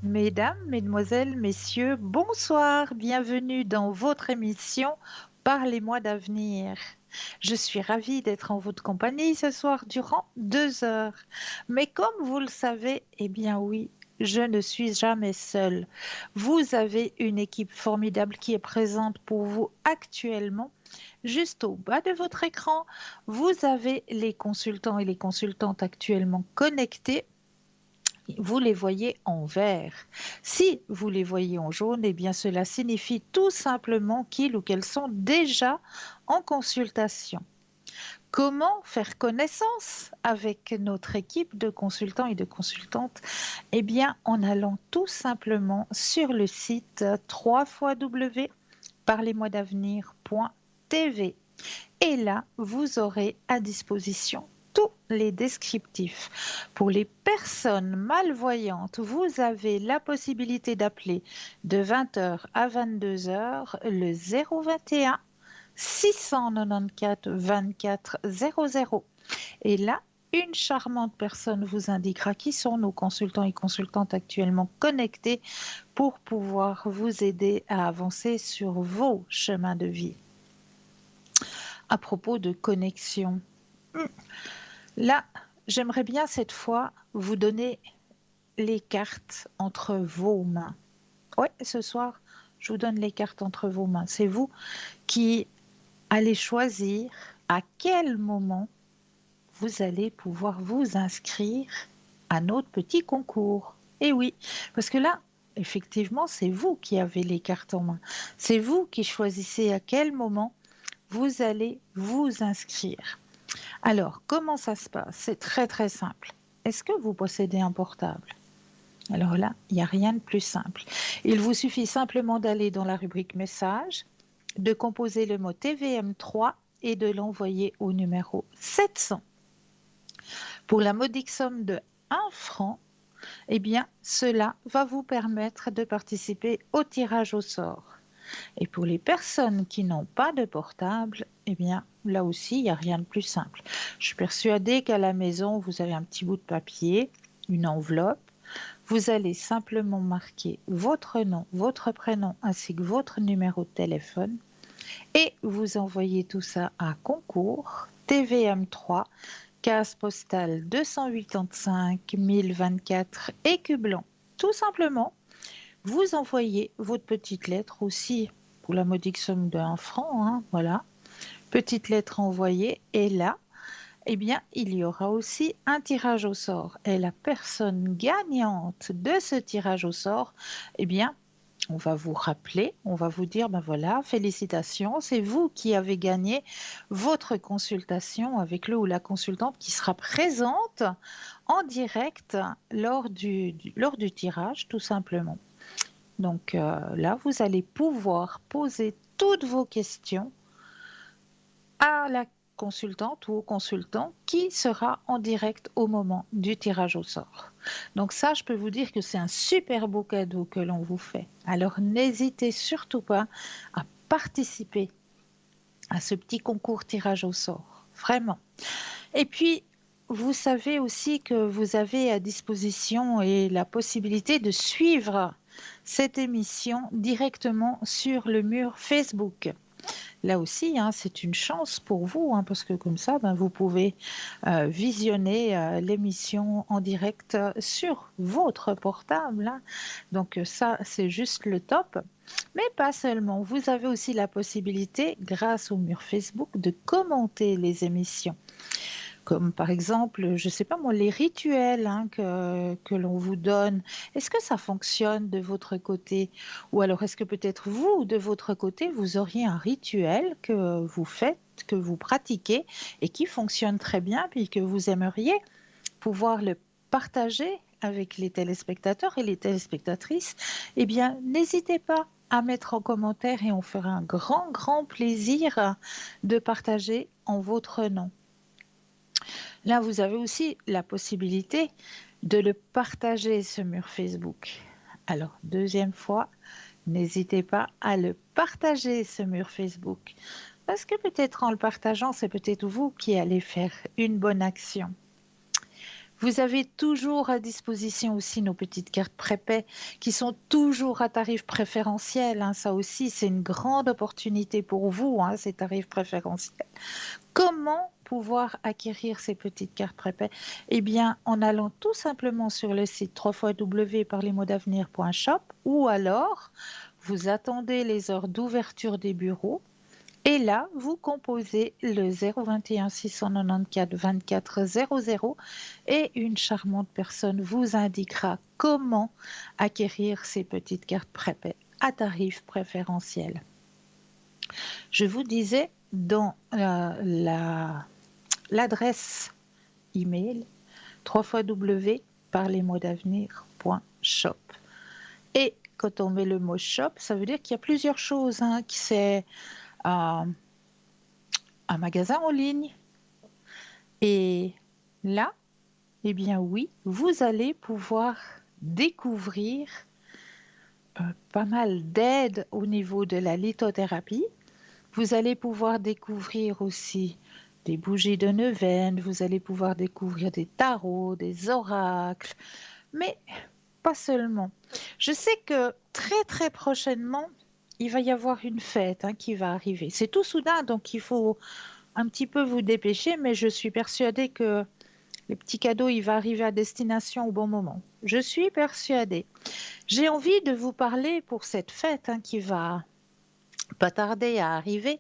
Mesdames, Mesdemoiselles, Messieurs, bonsoir, bienvenue dans votre émission Parlez-moi d'avenir. Je suis ravie d'être en votre compagnie ce soir durant 2 heures. Mais comme vous le savez, eh bien oui, je ne suis jamais seule. Vous avez une équipe formidable qui est présente pour vous actuellement. Juste au bas de votre écran, vous avez les consultants et les consultantes actuellement connectés. Vous les voyez en vert. Si vous les voyez en jaune, eh bien cela signifie tout simplement qu'ils ou qu'elles sont déjà en consultation. Comment faire connaissance avec notre équipe de consultants et de consultantes? Eh bien, en allant tout simplement sur le site www.parlez-moi-d'avenir.tv. Et là, vous aurez à disposition tous les descriptifs. Pour les personnes malvoyantes, vous avez la possibilité d'appeler de 20 h à 22 h le 021 694 24 00. Et là, une charmante personne vous indiquera qui sont nos consultants et consultantes actuellement connectés pour pouvoir vous aider à avancer sur vos chemins de vie. À propos de connexion, là, j'aimerais bien cette fois vous donner les cartes entre vos mains. Oui, ce soir, je vous donne les cartes entre vos mains. C'est vous qui allez choisir à quel moment vous allez pouvoir vous inscrire à notre petit concours. Et oui, parce que là, effectivement, c'est vous qui avez les cartes en main. C'est vous qui choisissez à quel moment vous allez vous inscrire. Alors, comment ça se passe? C'est très très simple. Est-ce que vous possédez un portable? Alors là, il n'y a rien de plus simple. Il vous suffit simplement d'aller dans la rubrique message, de composer le mot TVM3 et de l'envoyer au numéro 700. Pour la modique somme de 1 franc, eh bien, cela va vous permettre de participer au tirage au sort. Et pour les personnes qui n'ont pas de portable, eh bien, là aussi, il n'y a rien de plus simple. Je suis persuadée qu'à la maison, vous avez un petit bout de papier, une enveloppe. Vous allez simplement marquer votre nom, votre prénom ainsi que votre numéro de téléphone et vous envoyez tout ça à concours TVM3, case postale 285 1024 Écublens. Tout simplement, vous envoyez votre petite lettre aussi pour la modique somme de 1 franc, hein, voilà. Petite lettre envoyée et là, eh bien, il y aura aussi un tirage au sort. Et la personne gagnante de ce tirage au sort, eh bien, on va vous rappeler, on va vous dire, ben voilà, félicitations, c'est vous qui avez gagné votre consultation avec le ou la consultante qui sera présente en direct lors du tirage, tout simplement. Donc là, vous allez pouvoir poser toutes vos questions à la consultante ou au consultant qui sera en direct au moment du tirage au sort. Donc ça, je peux vous dire que c'est un super beau cadeau que l'on vous fait. Alors n'hésitez surtout pas à participer à ce petit concours tirage au sort. Vraiment. Et puis, vous savez aussi que vous avez à disposition et la possibilité de suivre cette émission directement sur le mur Facebook. Là aussi, hein, c'est une chance pour vous, hein, parce que comme ça, ben, vous pouvez visionner l'émission en direct sur votre portable, hein. Donc ça, c'est juste le top. Mais pas seulement, vous avez aussi la possibilité, grâce au mur Facebook, de commenter les émissions. Comme par exemple, je ne sais pas moi, les rituels hein, que l'on vous donne. Est-ce que ça fonctionne de votre côté? Ou alors est-ce que peut-être vous, de votre côté, vous auriez un rituel que vous faites, que vous pratiquez et qui fonctionne très bien, puis que vous aimeriez pouvoir le partager avec les téléspectateurs et les téléspectatrices? Eh bien, n'hésitez pas à mettre en commentaire et on fera un grand, grand plaisir de partager en votre nom. Là, vous avez aussi la possibilité de le partager, ce mur Facebook. Alors, deuxième fois, n'hésitez pas à le partager, ce mur Facebook. Parce que peut-être en le partageant, c'est peut-être vous qui allez faire une bonne action. Vous avez toujours à disposition aussi nos petites cartes prépaies qui sont toujours à tarif préférentiel, hein. Ça aussi, c'est une grande opportunité pour vous, hein, ces tarifs préférentiels. Comment pouvoir acquérir ces petites cartes prépaies? Eh bien, en allant tout simplement sur le site www.parlesmotsavenir.shop ou alors vous attendez les heures d'ouverture des bureaux et là, vous composez le 021 694 24 00 et une charmante personne vous indiquera comment acquérir ces petites cartes prépaies à tarif préférentiel. Je vous disais dans l'adresse email www.parlesmotsavenir.shop. Et quand on met le mot shop, ça veut dire qu'il y a plusieurs choses, hein, qui c'est un magasin en ligne. Et là, eh bien oui, vous allez pouvoir découvrir pas mal d'aides au niveau de la lithothérapie. Vous allez pouvoir découvrir aussi des bougies de neuvaine, vous allez pouvoir découvrir des tarots, des oracles, mais pas seulement. Je sais que très très prochainement, il va y avoir une fête, hein, qui va arriver. C'est tout soudain, donc il faut un petit peu vous dépêcher, mais je suis persuadée que les petits cadeaux, il va arriver à destination au bon moment. Je suis persuadée. J'ai envie de vous parler pour cette fête, hein, qui va pas tarder à arriver,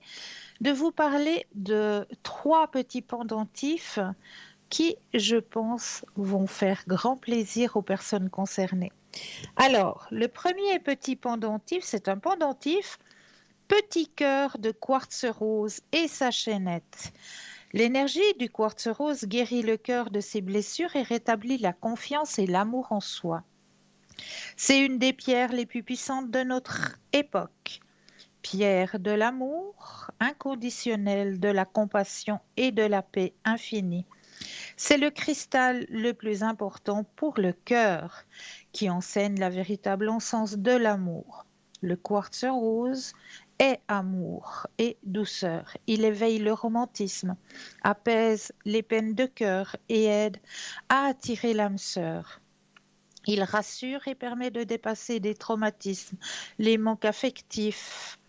de vous parler de 3 petits pendentifs qui, je pense, vont faire grand plaisir aux personnes concernées. Alors, le premier petit pendentif, c'est un pendentif petit cœur de quartz rose et sa chaînette. L'énergie du quartz rose guérit le cœur de ses blessures et rétablit la confiance et l'amour en soi. C'est une des pierres les plus puissantes de notre époque. Pierre de l'amour inconditionnel, de la compassion et de la paix infinie. C'est le cristal le plus important pour le cœur, qui enseigne la véritable essence de l'amour. Le quartz rose est amour et douceur. Il éveille le romantisme, apaise les peines de cœur et aide à attirer l'âme sœur. Il rassure et permet de dépasser des traumatismes, les manques affectifs,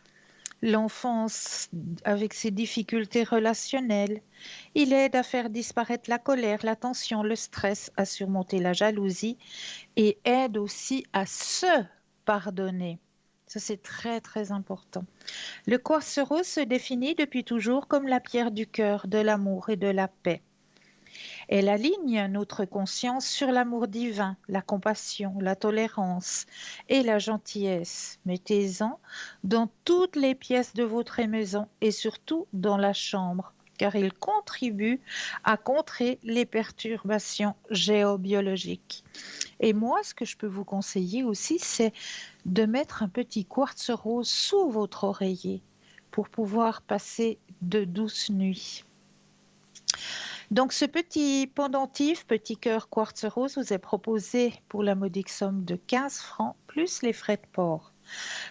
l'enfance avec ses difficultés relationnelles. Il aide à faire disparaître la colère, la tension, le stress, à surmonter la jalousie et aide aussi à se pardonner. Ça, c'est très, très important. Le quartz rose se définit depuis toujours comme la pierre du cœur, de l'amour et de la paix. Elle aligne notre conscience sur l'amour divin, la compassion, la tolérance et la gentillesse. Mettez-en dans toutes les pièces de votre maison et surtout dans la chambre, car il contribue à contrer les perturbations géobiologiques. Et moi, ce que je peux vous conseiller aussi, c'est de mettre un petit quartz rose sous votre oreiller pour pouvoir passer de douces nuits. Donc ce petit pendentif, petit cœur quartz rose, vous est proposé pour la modique somme de 15 francs plus les frais de port.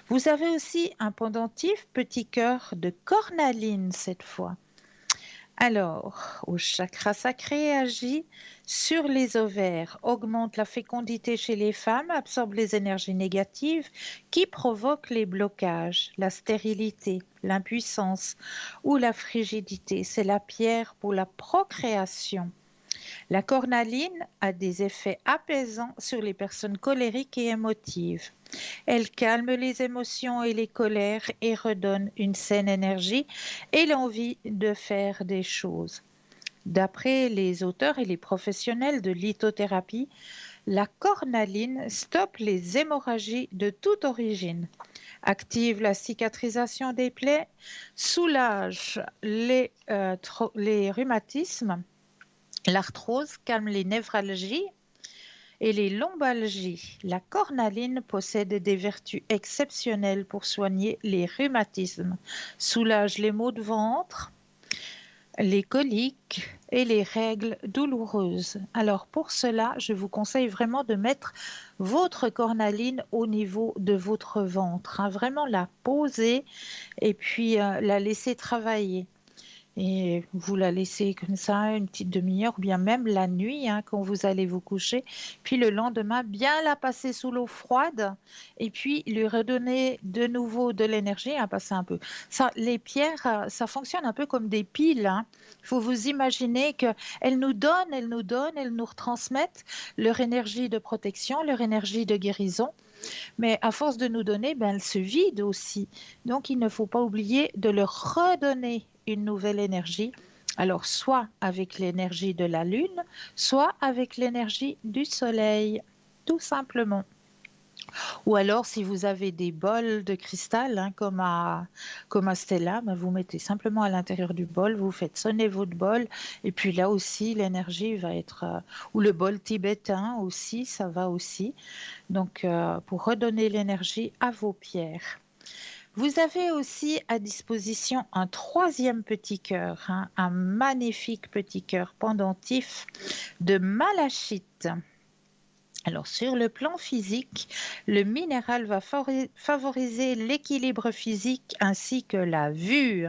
Vous avez aussi un pendentif petit cœur de cornaline cette fois. Alors, au chakra sacré agit sur les ovaires, augmente la fécondité chez les femmes, absorbe les énergies négatives qui provoquent les blocages, la stérilité, l'impuissance ou la frigidité. C'est la pierre pour la procréation. La cornaline a des effets apaisants sur les personnes colériques et émotives. Elle calme les émotions et les colères et redonne une saine énergie et l'envie de faire des choses. D'après les auteurs et les professionnels de lithothérapie, la cornaline stoppe les hémorragies de toute origine, active la cicatrisation des plaies, soulage les rhumatismes, l'arthrose, calme les névralgies et les lombalgies. La cornaline possède des vertus exceptionnelles pour soigner les rhumatismes, soulage les maux de ventre, les coliques et les règles douloureuses. Alors pour cela, je vous conseille vraiment de mettre votre cornaline au niveau de votre ventre, hein, vraiment la poser et puis la laisser travailler. et vous la laissez comme ça une petite demi-heure ou bien même la nuit hein, quand vous allez vous coucher. Puis le lendemain, bien la passer sous l'eau froide et puis lui redonner de nouveau de l'énergie, à passer un peu. Ça, les pierres, ça fonctionne un peu comme des piles. Hein. Il faut vous imaginer qu'elles nous donnent, elles nous donnent, elles nous retransmettent leur énergie de protection, leur énergie de guérison. Mais à force de nous donner, ben, elles se vident aussi. Donc, il ne faut pas oublier de leur redonner une nouvelle énergie. Alors, soit avec l'énergie de la Lune, soit avec l'énergie du Soleil, tout simplement. Ou alors, si vous avez des bols de cristal, hein, comme à Stella, ben, vous mettez simplement à l'intérieur du bol, vous faites sonner votre bol, et puis là aussi, l'énergie va être... ou le bol tibétain aussi, ça va aussi. Donc, pour redonner l'énergie à vos pierres. Vous avez aussi à disposition un troisième petit cœur, hein, un magnifique petit cœur pendentif de malachite. Alors, sur le plan physique, le minéral va favoriser l'équilibre physique ainsi que la vue.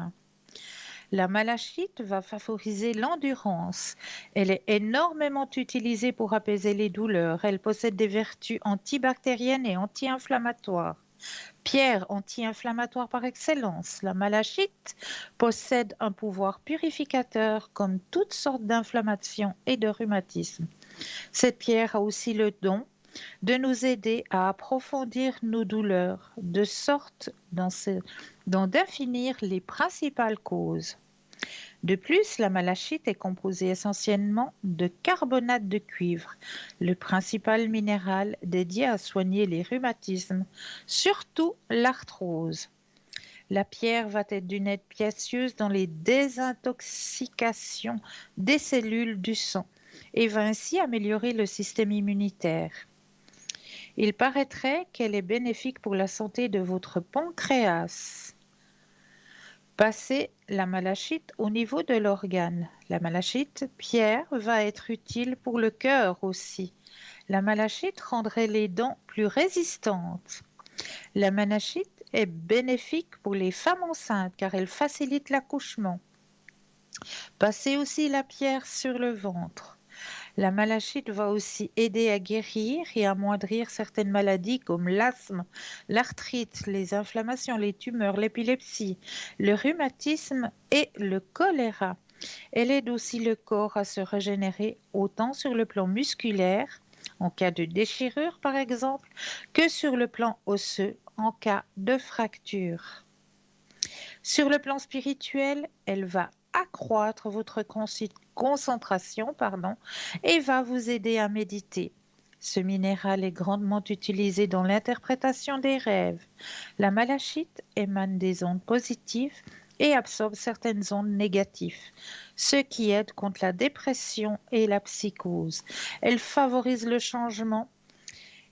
La malachite va favoriser l'endurance. Elle est énormément utilisée pour apaiser les douleurs. Elle possède des vertus antibactériennes et anti-inflammatoires. Pierre anti-inflammatoire par excellence, la malachite possède un pouvoir purificateur comme toutes sortes d'inflammations et de rhumatismes. Cette pierre a aussi le don de nous aider à approfondir nos douleurs, de sorte d'en définir les principales causes. De plus, la malachite est composée essentiellement de carbonate de cuivre, le principal minéral dédié à soigner les rhumatismes, surtout l'arthrose. La pierre va être d'une aide précieuse dans les désintoxications des cellules du sang et va ainsi améliorer le système immunitaire. Il paraîtrait qu'elle est bénéfique pour la santé de votre pancréas. Passez la malachite au niveau de l'organe. La malachite, pierre, va être utile pour le cœur aussi. La malachite rendrait les dents plus résistantes. La malachite est bénéfique pour les femmes enceintes car elle facilite l'accouchement. Passez aussi la pierre sur le ventre. La malachite va aussi aider à guérir et amoindrir certaines maladies comme l'asthme, l'arthrite, les inflammations, les tumeurs, l'épilepsie, le rhumatisme et le choléra. Elle aide aussi le corps à se régénérer autant sur le plan musculaire, en cas de déchirure par exemple, que sur le plan osseux, en cas de fracture. Sur le plan spirituel, elle va accroître votre concentration et va vous aider à méditer. Ce minéral est grandement utilisé dans l'interprétation des rêves. La malachite émane des ondes positives et absorbe certaines ondes négatives, ce qui aide contre la dépression et la psychose. Elle favorise le changement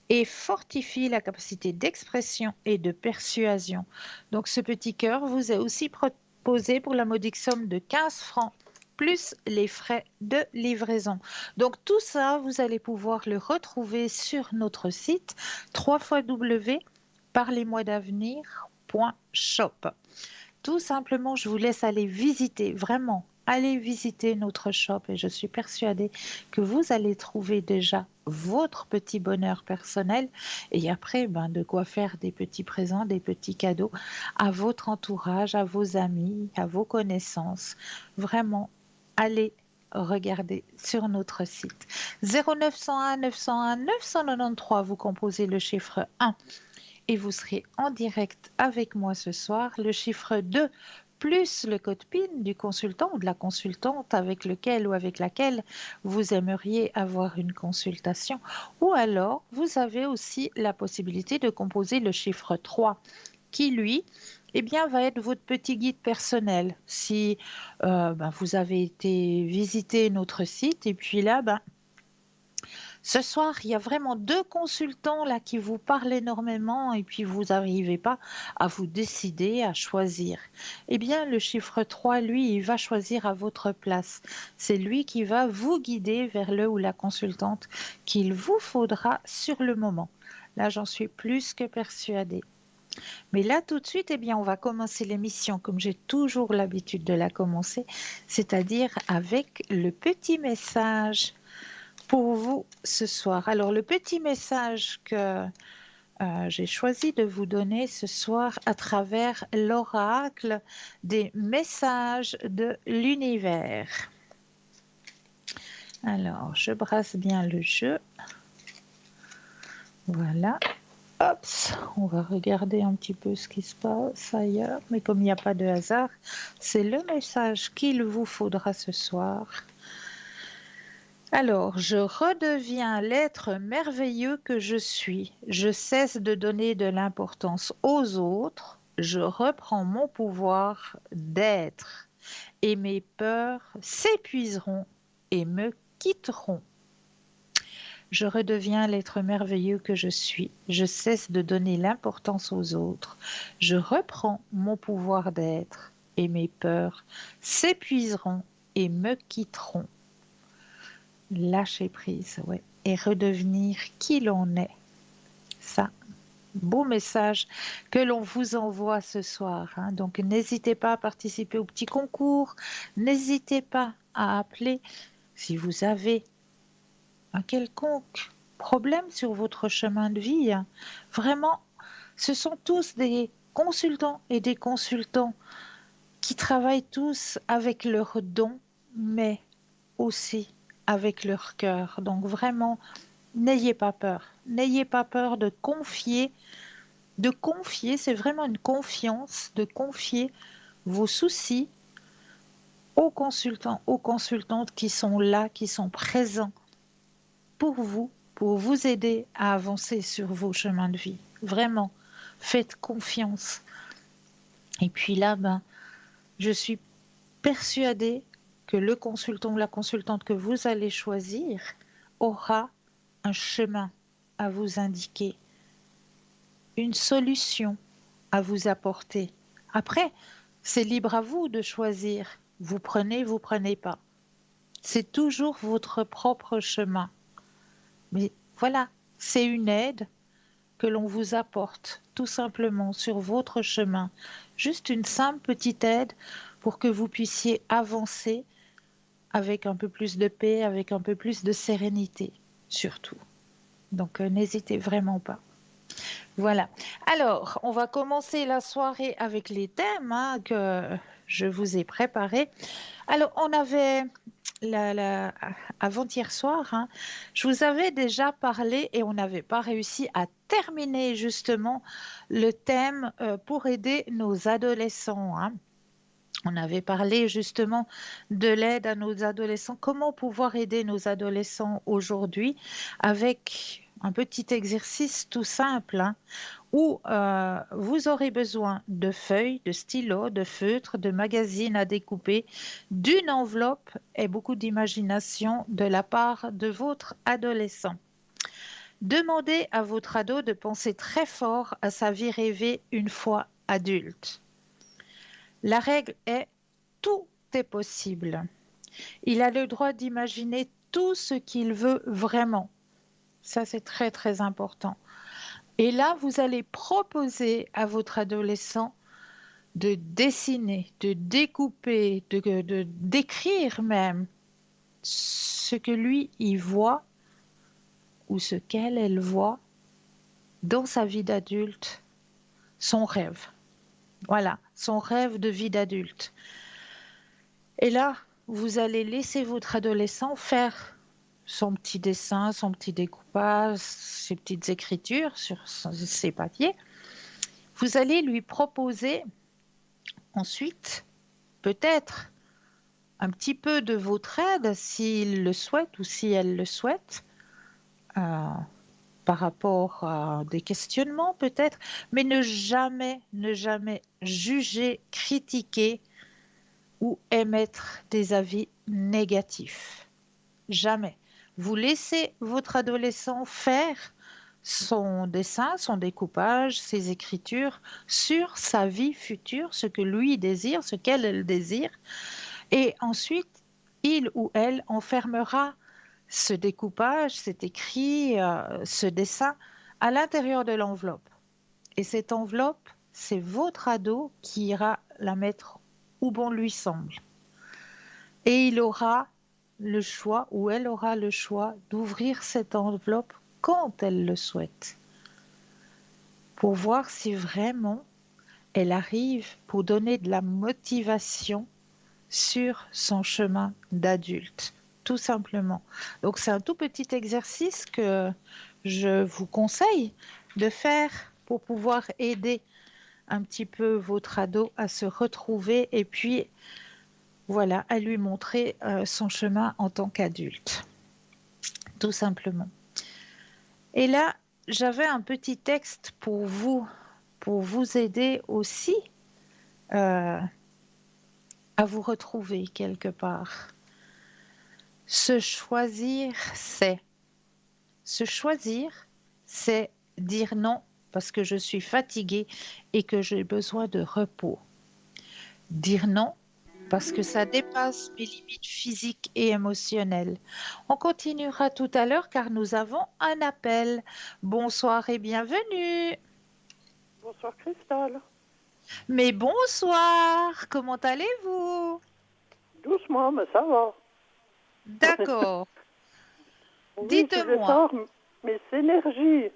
et fortifie la capacité d'expression et de persuasion. Donc ce petit cœur vous est aussi proposé pour la modique somme de 15 francs plus les frais de livraison. Donc tout ça, vous allez pouvoir le retrouver sur notre site www.parlez-moi-d'avenir.shop. Tout simplement, je vous laisse aller visiter, vraiment, allez visiter notre shop et je suis persuadée que vous allez trouver déjà votre petit bonheur personnel et après, ben, de quoi faire des petits présents, des petits cadeaux à votre entourage, à vos amis, à vos connaissances. Vraiment, allez regarder sur notre site. 0901 901 993, vous composez le chiffre 1 et vous serez en direct avec moi ce soir. Le chiffre 2 plus le code PIN du consultant ou de la consultante avec lequel ou avec laquelle vous aimeriez avoir une consultation. Ou alors, vous avez aussi la possibilité de composer le chiffre 3 qui, lui, eh bien, va être votre petit guide personnel. Si ben, vous avez été visiter notre site et puis là, ben, ce soir, il y a vraiment deux consultants là qui vous parlent énormément et puis vous n'arrivez pas à vous décider, à choisir. Eh bien, le chiffre 3, lui, il va choisir à votre place. C'est lui qui va vous guider vers le ou la consultante qu'il vous faudra sur le moment. Là, j'en suis plus que persuadée. Mais là, tout de suite, eh bien, on va commencer l'émission comme j'ai toujours l'habitude de la commencer, c'est-à-dire avec le petit message pour vous ce soir. Alors, le petit message que j'ai choisi de vous donner ce soir à travers l'oracle des messages de l'univers. Alors, je brasse bien le jeu. Voilà. Hop, on va regarder un petit peu ce qui se passe ailleurs. Mais comme il n'y a pas de hasard, c'est le message qu'il vous faudra ce soir. Alors, je redeviens l'être merveilleux que je suis. Je cesse de donner de l'importance aux autres. Je reprends mon pouvoir d'être. Et mes peurs s'épuiseront et me quitteront. Je redeviens l'être merveilleux que je suis. Je cesse de donner l'importance aux autres. Je reprends mon pouvoir d'être. Et mes peurs s'épuiseront et me quitteront. Lâcher prise, ouais. Et redevenir qui l'on est. Ça, beau message que l'on vous envoie ce soir, hein. Donc n'hésitez pas à participer au petit concours. N'hésitez pas à appeler si vous avez un quelconque problème sur votre chemin de vie, hein. Vraiment, ce sont tous des consultants et des consultants qui travaillent tous avec leurs dons, mais aussi avec leur cœur. Donc vraiment, n'ayez pas peur. N'ayez pas peur de confier. De confier, c'est vraiment une confiance, de confier vos soucis aux consultants, aux consultantes qui sont là, qui sont présents pour vous aider à avancer sur vos chemins de vie. Vraiment, faites confiance. Et puis là, ben, je suis persuadée que le consultant ou la consultante que vous allez choisir aura un chemin à vous indiquer, une solution à vous apporter. Après, c'est libre à vous de choisir. Vous prenez pas. C'est toujours votre propre chemin. Mais voilà, c'est une aide que l'on vous apporte tout simplement sur votre chemin. Juste une simple petite aide pour que vous puissiez avancer avec un peu plus de paix, avec un peu plus de sérénité, surtout. Donc n'hésitez vraiment pas. Voilà. Alors, on va commencer la soirée avec les thèmes, hein, que je vous ai préparés. Alors, on avait avant-hier soir, hein, je vous avais déjà parlé et on n'avait pas réussi à terminer justement le thème pour aider nos adolescents, hein. On avait parlé justement de l'aide à nos adolescents, comment pouvoir aider nos adolescents aujourd'hui avec un petit exercice tout simple, hein, où vous aurez besoin de feuilles, de stylos, de feutres, de magazines à découper, d'une enveloppe et beaucoup d'imagination de la part de votre adolescent. Demandez à votre ado de penser très fort à sa vie rêvée une fois adulte. La règle est tout est possible. Il a le droit d'imaginer tout ce qu'il veut vraiment. Ça, c'est très, très important. Et là, vous allez proposer à votre adolescent de dessiner, de découper, d'écrire même ce que lui, il voit ou ce qu'elle, elle voit dans sa vie d'adulte, son rêve. Voilà, son rêve de vie d'adulte. Et là, vous allez laisser votre adolescent faire son petit dessin, son petit découpage, ses petites écritures sur ses papiers. Vous allez lui proposer ensuite, peut-être, un petit peu de votre aide s'il le souhaite ou si elle le souhaite, euh, par rapport à des questionnements peut-être, mais ne jamais juger, critiquer ou émettre des avis négatifs. Jamais. Vous laissez votre adolescent faire son dessin, son découpage, ses écritures sur sa vie future, ce que lui désire, ce qu'elle désire. Et ensuite, il ou elle enfermera ce découpage, cet écrit, ce dessin à l'intérieur de l'enveloppe. Et cette enveloppe, c'est votre ado qui ira la mettre où bon lui semble. Et il aura le choix, ou elle aura le choix, d'ouvrir cette enveloppe quand elle le souhaite, pour voir si vraiment elle arrive pour donner de la motivation sur son chemin d'adulte, tout simplement. Donc c'est un tout petit exercice que je vous conseille de faire pour pouvoir aider un petit peu votre ado à se retrouver et puis voilà, à lui montrer son chemin en tant qu'adulte, tout simplement. Et là, j'avais un petit texte pour vous aider aussi euh, à vous retrouver quelque part. Se choisir, c'est. Se choisir, c'est dire non parce que je suis fatiguée et que j'ai besoin de repos. Dire non parce que ça dépasse mes limites physiques et émotionnelles. On continuera tout à l'heure car nous avons un appel. Bonsoir et bienvenue. Bonsoir Cristal. Mais bonsoir, comment allez-vous? Doucement, mais ça va. D'accord. Oui, je voulais Dites-moi, savoir mes énergies.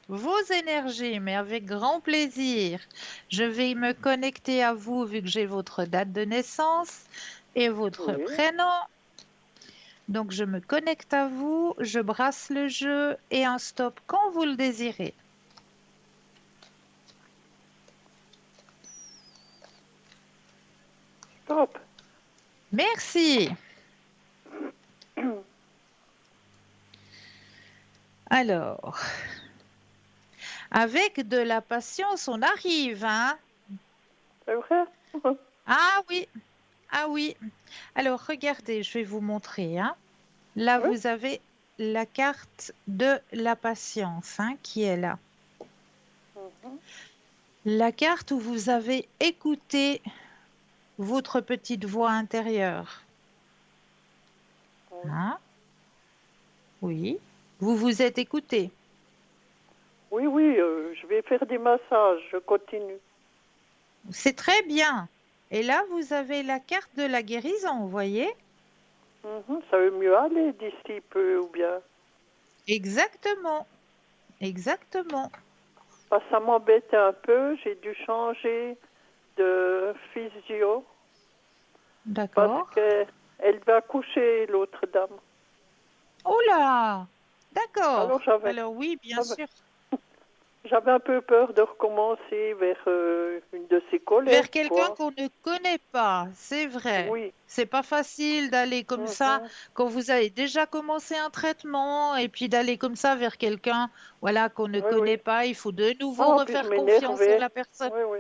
vos énergies, mais avec grand plaisir. Je vais me connecter à vous vu que j'ai votre date de naissance et votre Oui, prénom. Donc je me connecte à vous, je brasse le jeu et un stop quand vous le désirez. stop. Merci. Alors, avec de la patience, on arrive, hein? C'est vrai? Ah oui, ah oui. Alors, regardez, je vais vous montrer, hein. Là, Oui, vous avez la carte de la patience, hein, qui est là. mhm, La carte où vous avez écouté votre petite voix intérieure, oui. hein? Oui, vous vous êtes écouté. Oui, oui, je vais faire des massages, je continue. C'est très bien. Et là, vous avez la carte de la guérison, vous voyez? Mhm, ça veut mieux aller d'ici peu ou bien. Exactement, exactement. Parce que ça m'embête un peu, j'ai dû changer de physio parce D'accord. qu'elle va coucher, l'autre dame. Oh là, Alors d'accord. Alors oui, bien j'avais sûr. j'avais un peu peur de recommencer vers une de ses Vers collègues, quelqu'un quoi. qu'on ne connaît pas, c'est vrai. Oui. C'est pas facile d'aller comme ça Mhm. quand vous avez déjà commencé un traitement et puis d'aller comme ça vers quelqu'un, voilà, qu'on ne Oui, oui. connaît pas. Il faut de nouveau Ah, puis je refaire confiance en m'énervais. la personne. Oui, oui.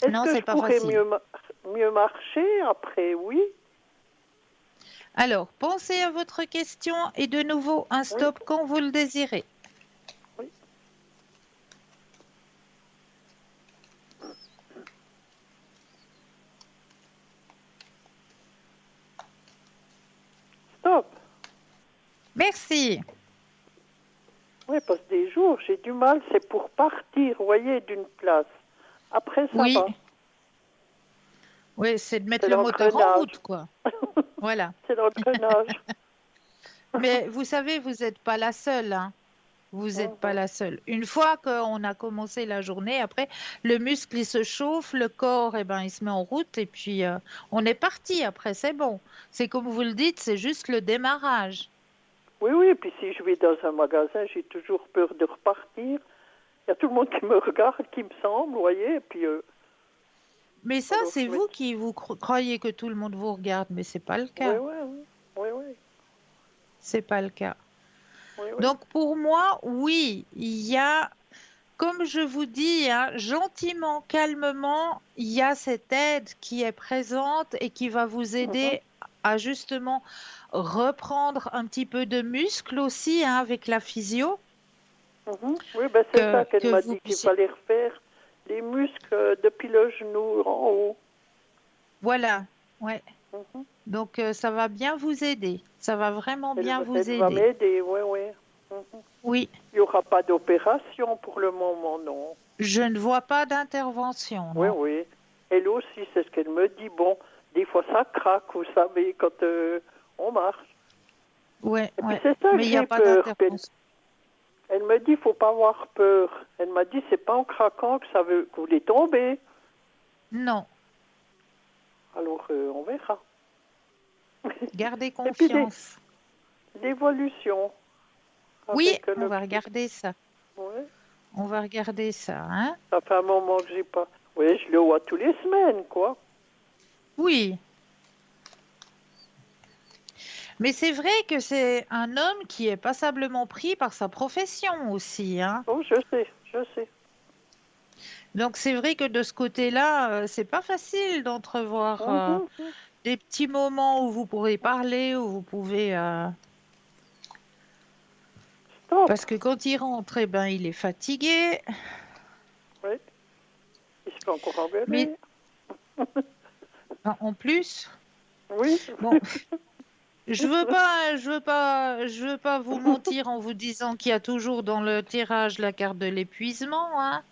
Est-ce Non, que c'est je pas pourrais facile. mieux marcher après? Oui. Alors, pensez à votre question et de nouveau un Oui, stop quand vous le désirez. oui. Stop. Merci. Oui, parce que des jours, j'ai du mal, c'est pour partir, vous voyez, d'une place. Après, ça Oui, va. oui, c'est de mettre C'est le moteur en l'engrenage. route, quoi. Voilà. C'est l'engrenage. Mais vous savez, vous n'êtes pas la seule, hein. Vous n'êtes pas Mhm. la seule. Une fois qu'on a commencé la journée, après, le muscle, il se chauffe, le corps, eh ben, il se met en route et puis on est parti après, c'est bon. C'est comme vous le dites, c'est juste le démarrage. Oui, oui, puis si je vais dans un magasin, j'ai toujours peur de repartir. Il y a tout le monde qui me regarde, qui me semble, vous voyez, et puis Mais ça, alors c'est je me vous dis, qui vous croyez que tout le monde vous regarde, mais c'est pas le oui, cas. oui, oui, oui, oui, C'est pas le cas. oui, oui. Donc pour moi, oui, il y a, comme je vous dis, hein, gentiment, calmement, il y a cette aide qui est présente et qui va vous Mhm, aider à justement reprendre un petit peu de muscle aussi, hein, avec la physio, mhm. Oui, ben c'est ça qu'elle que m'a vous dit qu'il puissiez. fallait refaire les muscles depuis le genou en haut. Voilà, ouais. Mhm. Donc ça va bien vous aider. Ça va vraiment Elle, bien vous elle va aider. m'aider, oui, oui. Mhm. Oui, Il n'y aura pas d'opération pour le moment, non. je ne vois pas d'intervention, Oui, non. oui. Elle aussi, c'est ce qu'elle me dit. Bon, des fois ça craque, vous savez, quand on marche. Ouais, Et puis ouais. c'est ça Mais que il n'y a j'ai pas peur. Puis d'intervention. elle me dit, faut pas avoir peur. Elle m'a dit, c'est pas en craquant que ça veut que vous voulez tomber. Non, Alors, on verra. gardez Et puis confiance. l'évolution Oui, avec on le va petit. regarder ça. Ouais. On va regarder ça, hein. Ça fait un moment que j'ai pas. Oui, je le vois tous les semaines, quoi. Oui, mais c'est vrai que c'est un homme qui est passablement pris par sa profession aussi, hein. Oh, je sais, je sais. Donc c'est vrai que de ce côté-là, c'est pas facile d'entrevoir Mhm, mhm. des petits moments où vous pourrez parler, où vous pouvez... Stop. Parce que quand il rentre, eh ben, il est fatigué. Oui, il se fait encore Mais engueuler. en plus, Oui. bon, je veux pas vous mentir en vous disant qu'il y a toujours dans le tirage la carte de l'épuisement, hein,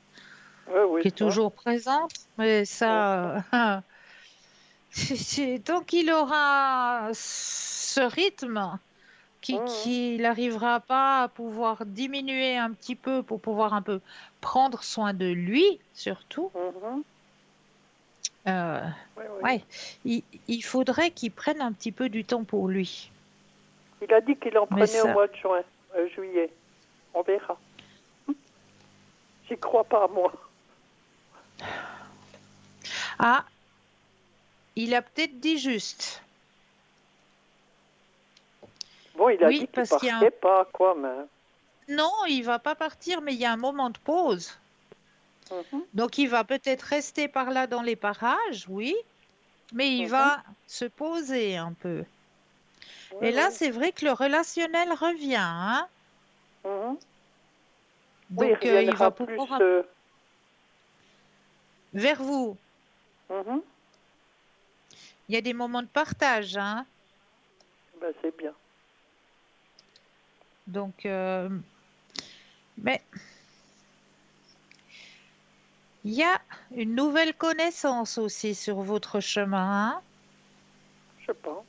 Oui, oui, qui est ça. toujours présente. Mais Mhm, ça, tant qu'il aura ce rythme, mhm, qu'il n'arrivera pas à pouvoir diminuer un petit peu pour pouvoir un peu prendre soin de lui, surtout. mhm. euh, Oui, oui. ouais, il faudrait qu'il prenne un petit peu du temps pour lui. Il a dit qu'il en Mais prenait au ça, mois de juin, juillet. On verra. J'y crois pas, moi. ah, il a peut-être dit juste. Bon, il a Oui, dit qu'il parce qu'il y a un... partait pas, quoi, mais. Non, il va pas partir, mais il y a un moment de pause. Mhm, Donc, il va peut-être rester par là dans les parages, oui, mais il mhm. va se poser un peu. Oui, Et là, oui. c'est vrai que le relationnel revient, hein. Mhm. Oui, il Donc, il va reviendra plus. pouvoir vers vous. Mhm. Il y a des moments de partage, hein. Ben, c'est bien. Donc, mais il y a une nouvelle connaissance aussi sur votre chemin, hein. Je sais pas.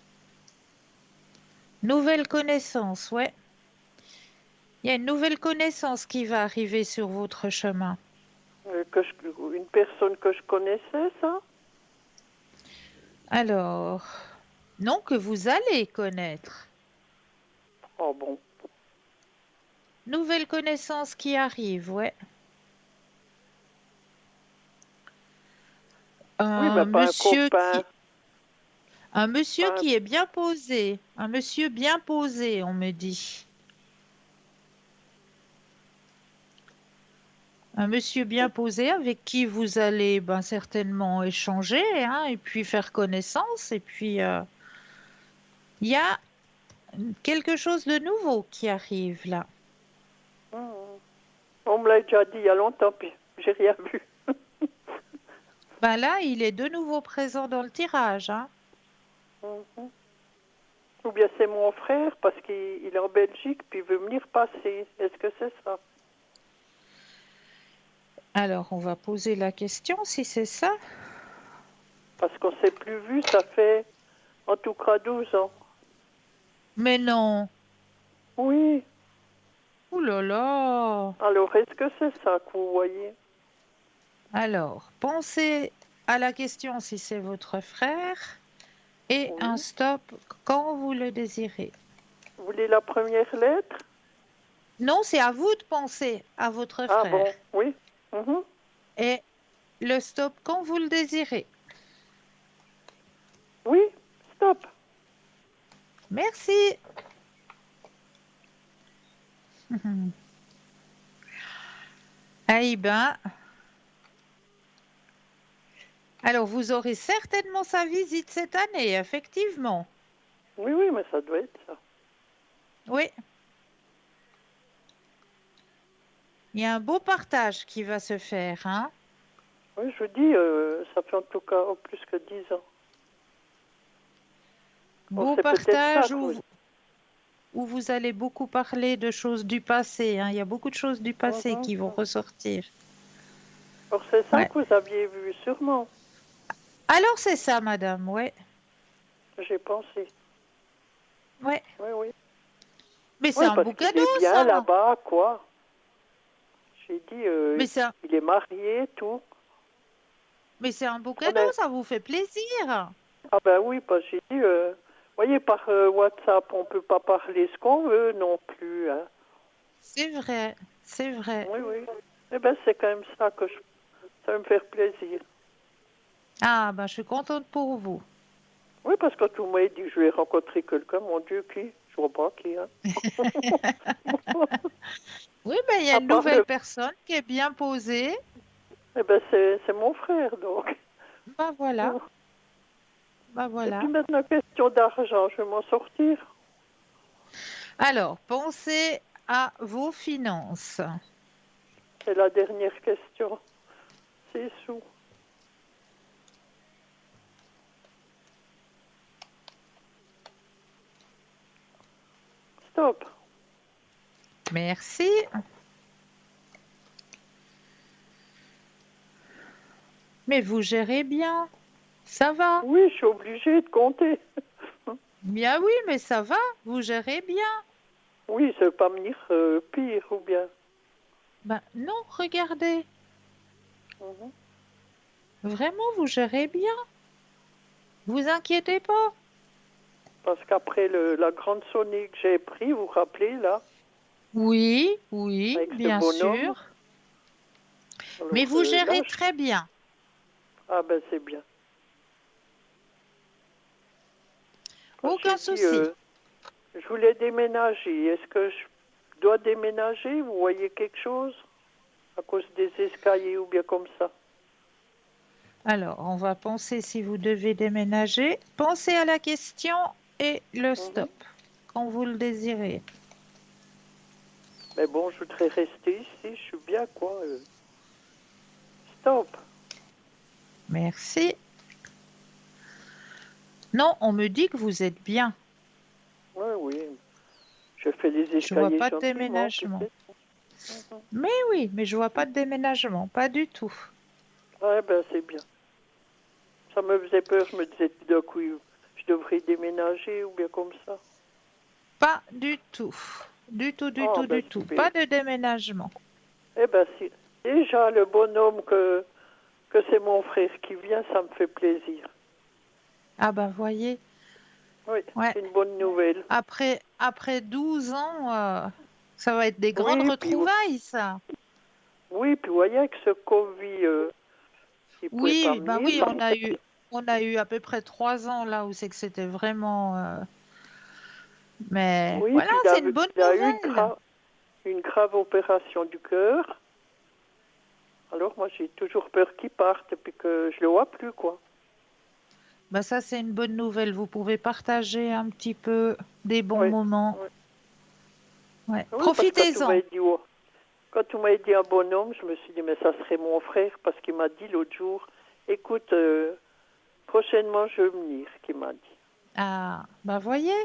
Nouvelle connaissance, ouais. Il y a une nouvelle connaissance qui va arriver sur votre chemin. Une personne que je connaissais, ça? Alors, non, que vous allez connaître. Oh bon. Nouvelle connaissance qui arrive, ouais. Oui, mais Un pas un monsieur copain. un monsieur Pas un- qui est bien posé. Un monsieur bien posé, on me dit. Un monsieur bien posé avec qui vous allez ben, certainement échanger, hein, et puis faire connaissance. Et puis, il y a quelque chose de nouveau qui arrive là. Mhm. On me l'a déjà dit il y a longtemps, puis j'ai rien vu. Ben là, il est de nouveau présent dans le tirage, hein. Mhm. Ou bien c'est mon frère, parce qu'il est en Belgique, puis il veut venir passer. Est-ce que c'est ça? Alors, on va poser la question si c'est ça. Parce qu'on ne s'est plus vu, ça fait en tout cas 12 ans. Mais non. Oui. Ouh là là. Alors, est-ce que c'est ça que vous voyez? Alors, pensez à la question si c'est votre frère et un Oui. stop quand vous le désirez. Vous voulez la première lettre? Non, c'est à vous de penser à votre Ah frère. bon, oui. Mhm. Et le stop quand vous le désirez. Oui, stop. Merci. Eh ben, alors vous aurez certainement sa visite cette année, effectivement. Oui, oui, mais ça doit être ça. Oui, il y a un beau partage qui va se faire, hein. Oui, je vous dis, ça fait en tout cas plus que 10 ans. Bon, Beau c'est peut-être ça partage que où vous... vous... où vous allez beaucoup parler de choses du passé, hein. Il y a beaucoup de choses du passé Mhm. qui vont ressortir. Alors c'est ça Ouais. que vous aviez vu, sûrement. Alors c'est ça, madame, ouais. J'ai pensé. Ouais. Oui, oui. Mais c'est Oui, un parce beau qu'il cadeau, est bien ça. là-bas, quoi. J'ai dit, Mais c'est un, il est marié, tout. mais c'est un beau On cadeau, est... ça vous fait plaisir. Ah ben oui, parce que j'ai dit, voyez, par WhatsApp, on peut pas parler ce qu'on veut non plus. Hein. C'est vrai, c'est vrai. Oui, oui. Eh ben c'est quand même ça que ça va me faire plaisir. Ah, ben, je suis contente pour vous. Oui, parce que tout le monde dit, je vais rencontrer quelqu'un, mon Dieu, qui? Je vois pas qui, hein. Oui, ben, il y a À une part nouvelle le... personne qui est bien posée. Eh ben c'est mon frère, donc. Ben voilà, ben Et puis voilà. maintenant, question d'argent, je vais m'en sortir. Alors, pensez à vos finances. C'est la dernière question. C'est sous. Stop. Merci. Mais vous gérez bien. Ça va. Oui, je suis obligée de compter. Bien oui, mais ça va. Vous gérez bien. Oui, ça ne veut pas venir pire ou bien. Ben non, regardez. Mhm. Vraiment, vous gérez bien. Vous inquiétez pas. Parce qu'après la grande sonnerie que j'ai pris, vous vous rappelez là, Oui, oui, avec ce bien bonhomme. sûr. Mais Alors vous là, gérez très bien. ah ben c'est bien. Parce que Aucun j'ai dit, souci. je voulais déménager. Est-ce que je dois déménager? Vous voyez quelque chose à cause des escaliers ou bien comme ça? Alors, on va penser si vous devez déménager. Pensez à la question et le Mhm. stop quand vous le désirez. Mais bon, je voudrais rester ici. Je suis bien quoi. Stop. Merci. Non, on me dit que vous êtes bien. Oui, oui. Je fais les Je vois escaliers pas de gentiment, puis déménagement. c'est tout. Mhm. Mais oui, mais je vois pas de déménagement, pas du tout. Ouais, ben c'est bien. Ça me faisait peur. Je me disais tout d'un coup, je devrais déménager ou bien comme ça. Pas du tout. Du tout, du Ah tout, ben du tout. super. Pas de déménagement. Eh ben si. Déjà le bonhomme que c'est mon frère qui vient, ça me fait plaisir. Ah bah voyez, Oui, ouais. c'est une bonne nouvelle. Après 12 ans, ça va être des grandes Oui, puis retrouvailles, ça. oui, puis vous voyez avec ce Covid, il pouvait pas Oui, bah venir. oui, on a eu à peu près 3 ans là où c'est que c'était vraiment. Mais Oui, voilà, puis c'est une bonne il a eu nouvelle. une grave opération du cœur. Alors moi j'ai toujours peur qu'il parte et puis que je le vois plus quoi. Bah ça, c'est une bonne nouvelle. Vous pouvez partager un petit peu des bons Oui, moments. oui. Ouais, Oui, parce que profitez-en. quand tu m'as dit un bonhomme, je me suis dit mais ça serait mon frère parce qu'il m'a dit l'autre jour, écoute, prochainement je vais venir, qu'il m'a dit. Ah, bah voyez,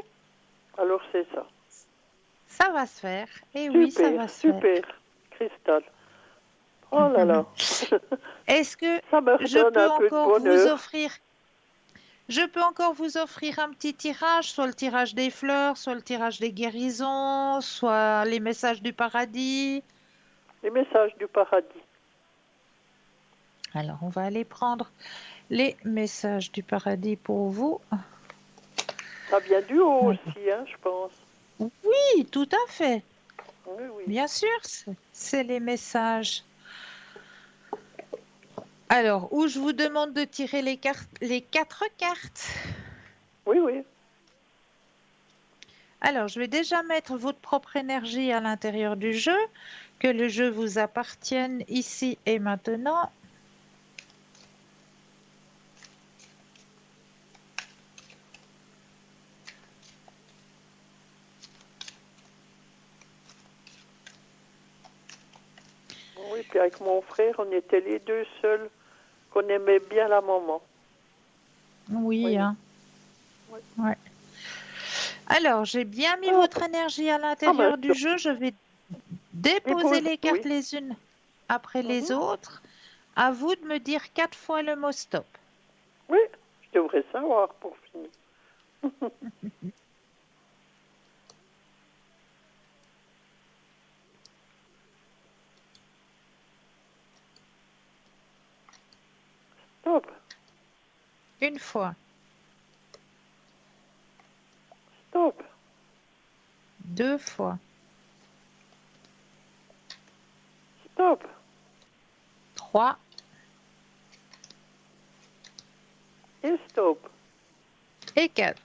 Alors c'est ça. ça va se faire. Et oui, ça Super, va se faire. super, Cristal. Oh là là. Est-ce que Ça me je redonne peux un peu de encore vous bonheur. offrir, je peux encore vous offrir un petit tirage, soit le tirage des fleurs, soit le tirage des guérisons, soit les messages du paradis. Les messages du paradis. Alors, on va aller prendre les messages du paradis pour vous. Ça vient du haut Alors, aussi, hein, je pense. oui, tout à fait. Oui, oui. Bien sûr, c'est les messages. Alors, où je vous demande de tirer les cartes, les 4 cartes. Oui, oui. Alors, je vais déjà mettre votre propre énergie à l'intérieur du jeu, que le jeu vous appartienne ici et maintenant. Oui, puis avec mon frère, on était les deux seuls qu'on aimait bien la maman. Oui, Oui, hein. oui. Ouais. Alors, j'ai bien mis Stop. votre énergie à Ah ben, l'intérieur du jeu. Je vais déposer dépose, les cartes oui. les unes après les Mhm. autres. À vous de me dire 4 fois le mot stop. Oui, je devrais savoir pour finir. Stop, Une fois, stop, 2 fois, stop. 3 Et stop. et 4.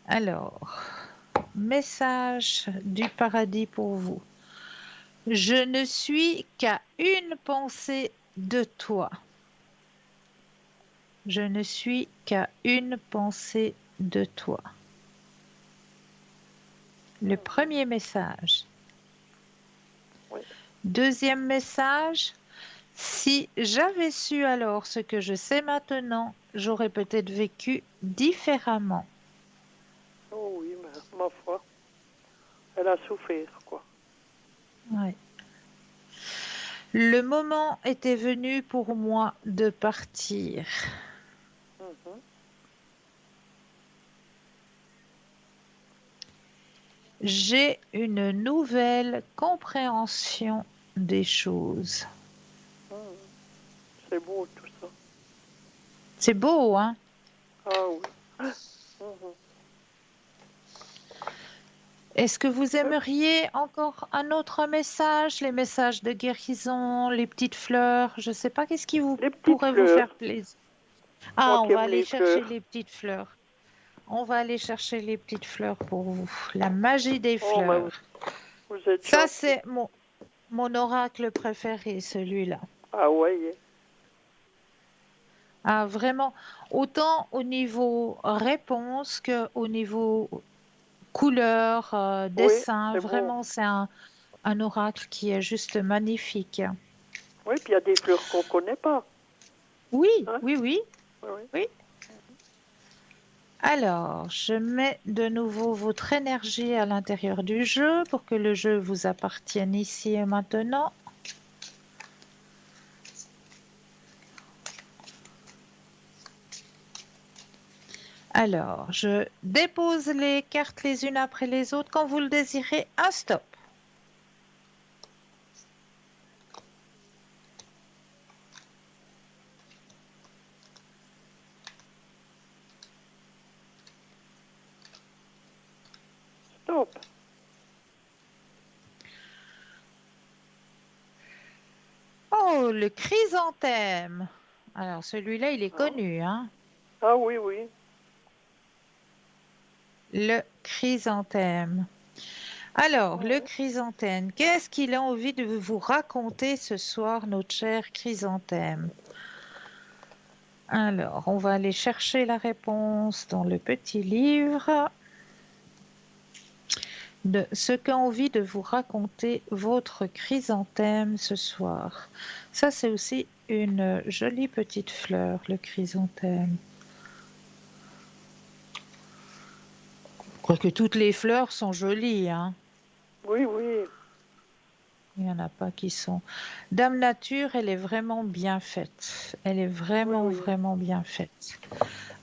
Alors, message du paradis pour vous. Je ne suis qu'à une pensée de toi. Je ne suis qu'à une pensée de toi. Le premier message. Oui. Deuxième message. Si j'avais su alors ce que je sais maintenant, j'aurais peut-être vécu différemment. Oh oui, mais ma foi, elle a souffert, quoi. Ouais. Le moment était venu pour moi de partir. Mhm. J'ai une nouvelle compréhension des choses. Mhm. C'est beau tout ça. C'est beau, hein? Ah oui. Mhm. Est-ce que vous aimeriez encore un autre message? Les messages de guérison, les petites fleurs, je ne sais pas, qu'est-ce qui vous Les petites pourrait vous fleurs. faire plaisir? Moi Ah, on qui va aime aller les chercher fleurs. les petites fleurs. On va aller chercher les petites fleurs pour vous. La magie des Oh, mais fleurs. vous êtes Ça, gentil. c'est mon oracle préféré, celui-là. Ah ouais. Ah, vraiment, autant au niveau réponse que au niveau couleur, Oui, dessin. c'est beau. Vraiment, c'est un oracle qui est juste magnifique. Oui, puis il y a des fleurs qu'on ne connaît pas. Oui, Hein? oui, oui, Oui, oui. oui. Alors, je mets de nouveau votre énergie à l'intérieur du jeu pour que le jeu vous appartienne ici et maintenant. Alors, je dépose les cartes les unes après les autres. Quand vous le désirez, un stop. Stop. Oh, le chrysanthème. Alors, celui-là, il est Ah, connu, hein? ah oui, oui. Le chrysanthème. Alors, le Mhm. chrysanthème, qu'est-ce qu'il a envie de vous raconter ce soir, notre cher chrysanthème? Alors, on va aller chercher la réponse dans le petit livre de ce qu'a envie de vous raconter votre chrysanthème ce soir. Ça, c'est aussi une jolie petite fleur, le chrysanthème. Quoique toutes les fleurs sont jolies, hein. Oui, oui. Il n'y en a pas qui sont. Dame Nature, elle est vraiment bien faite. Elle est Oui, vraiment, oui. vraiment bien faite.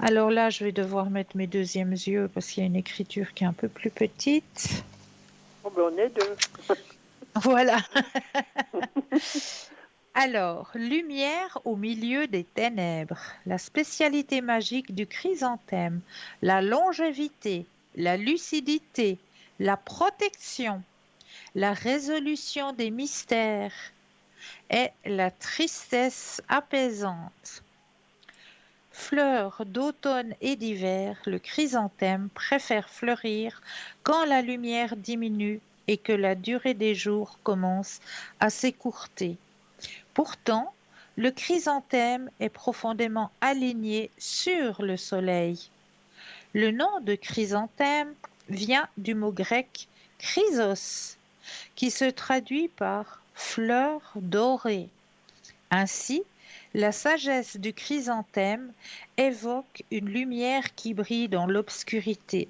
Alors là, je vais devoir mettre mes deuxièmes yeux parce qu'il y a une écriture qui est un peu plus petite. Oh, ben on est deux. Voilà. Alors, lumière au milieu des ténèbres, la spécialité magique du chrysanthème, la longévité, la lucidité, la protection, la résolution des mystères et la tristesse apaisante. Fleur d'automne et d'hiver, le chrysanthème préfère fleurir quand la lumière diminue et que la durée des jours commence à s'écourter. Pourtant, le chrysanthème est profondément aligné sur le soleil. Le nom de chrysanthème vient du mot grec chrysos, qui se traduit par fleur dorée. Ainsi, La sagesse du chrysanthème évoque une lumière qui brille dans l'obscurité,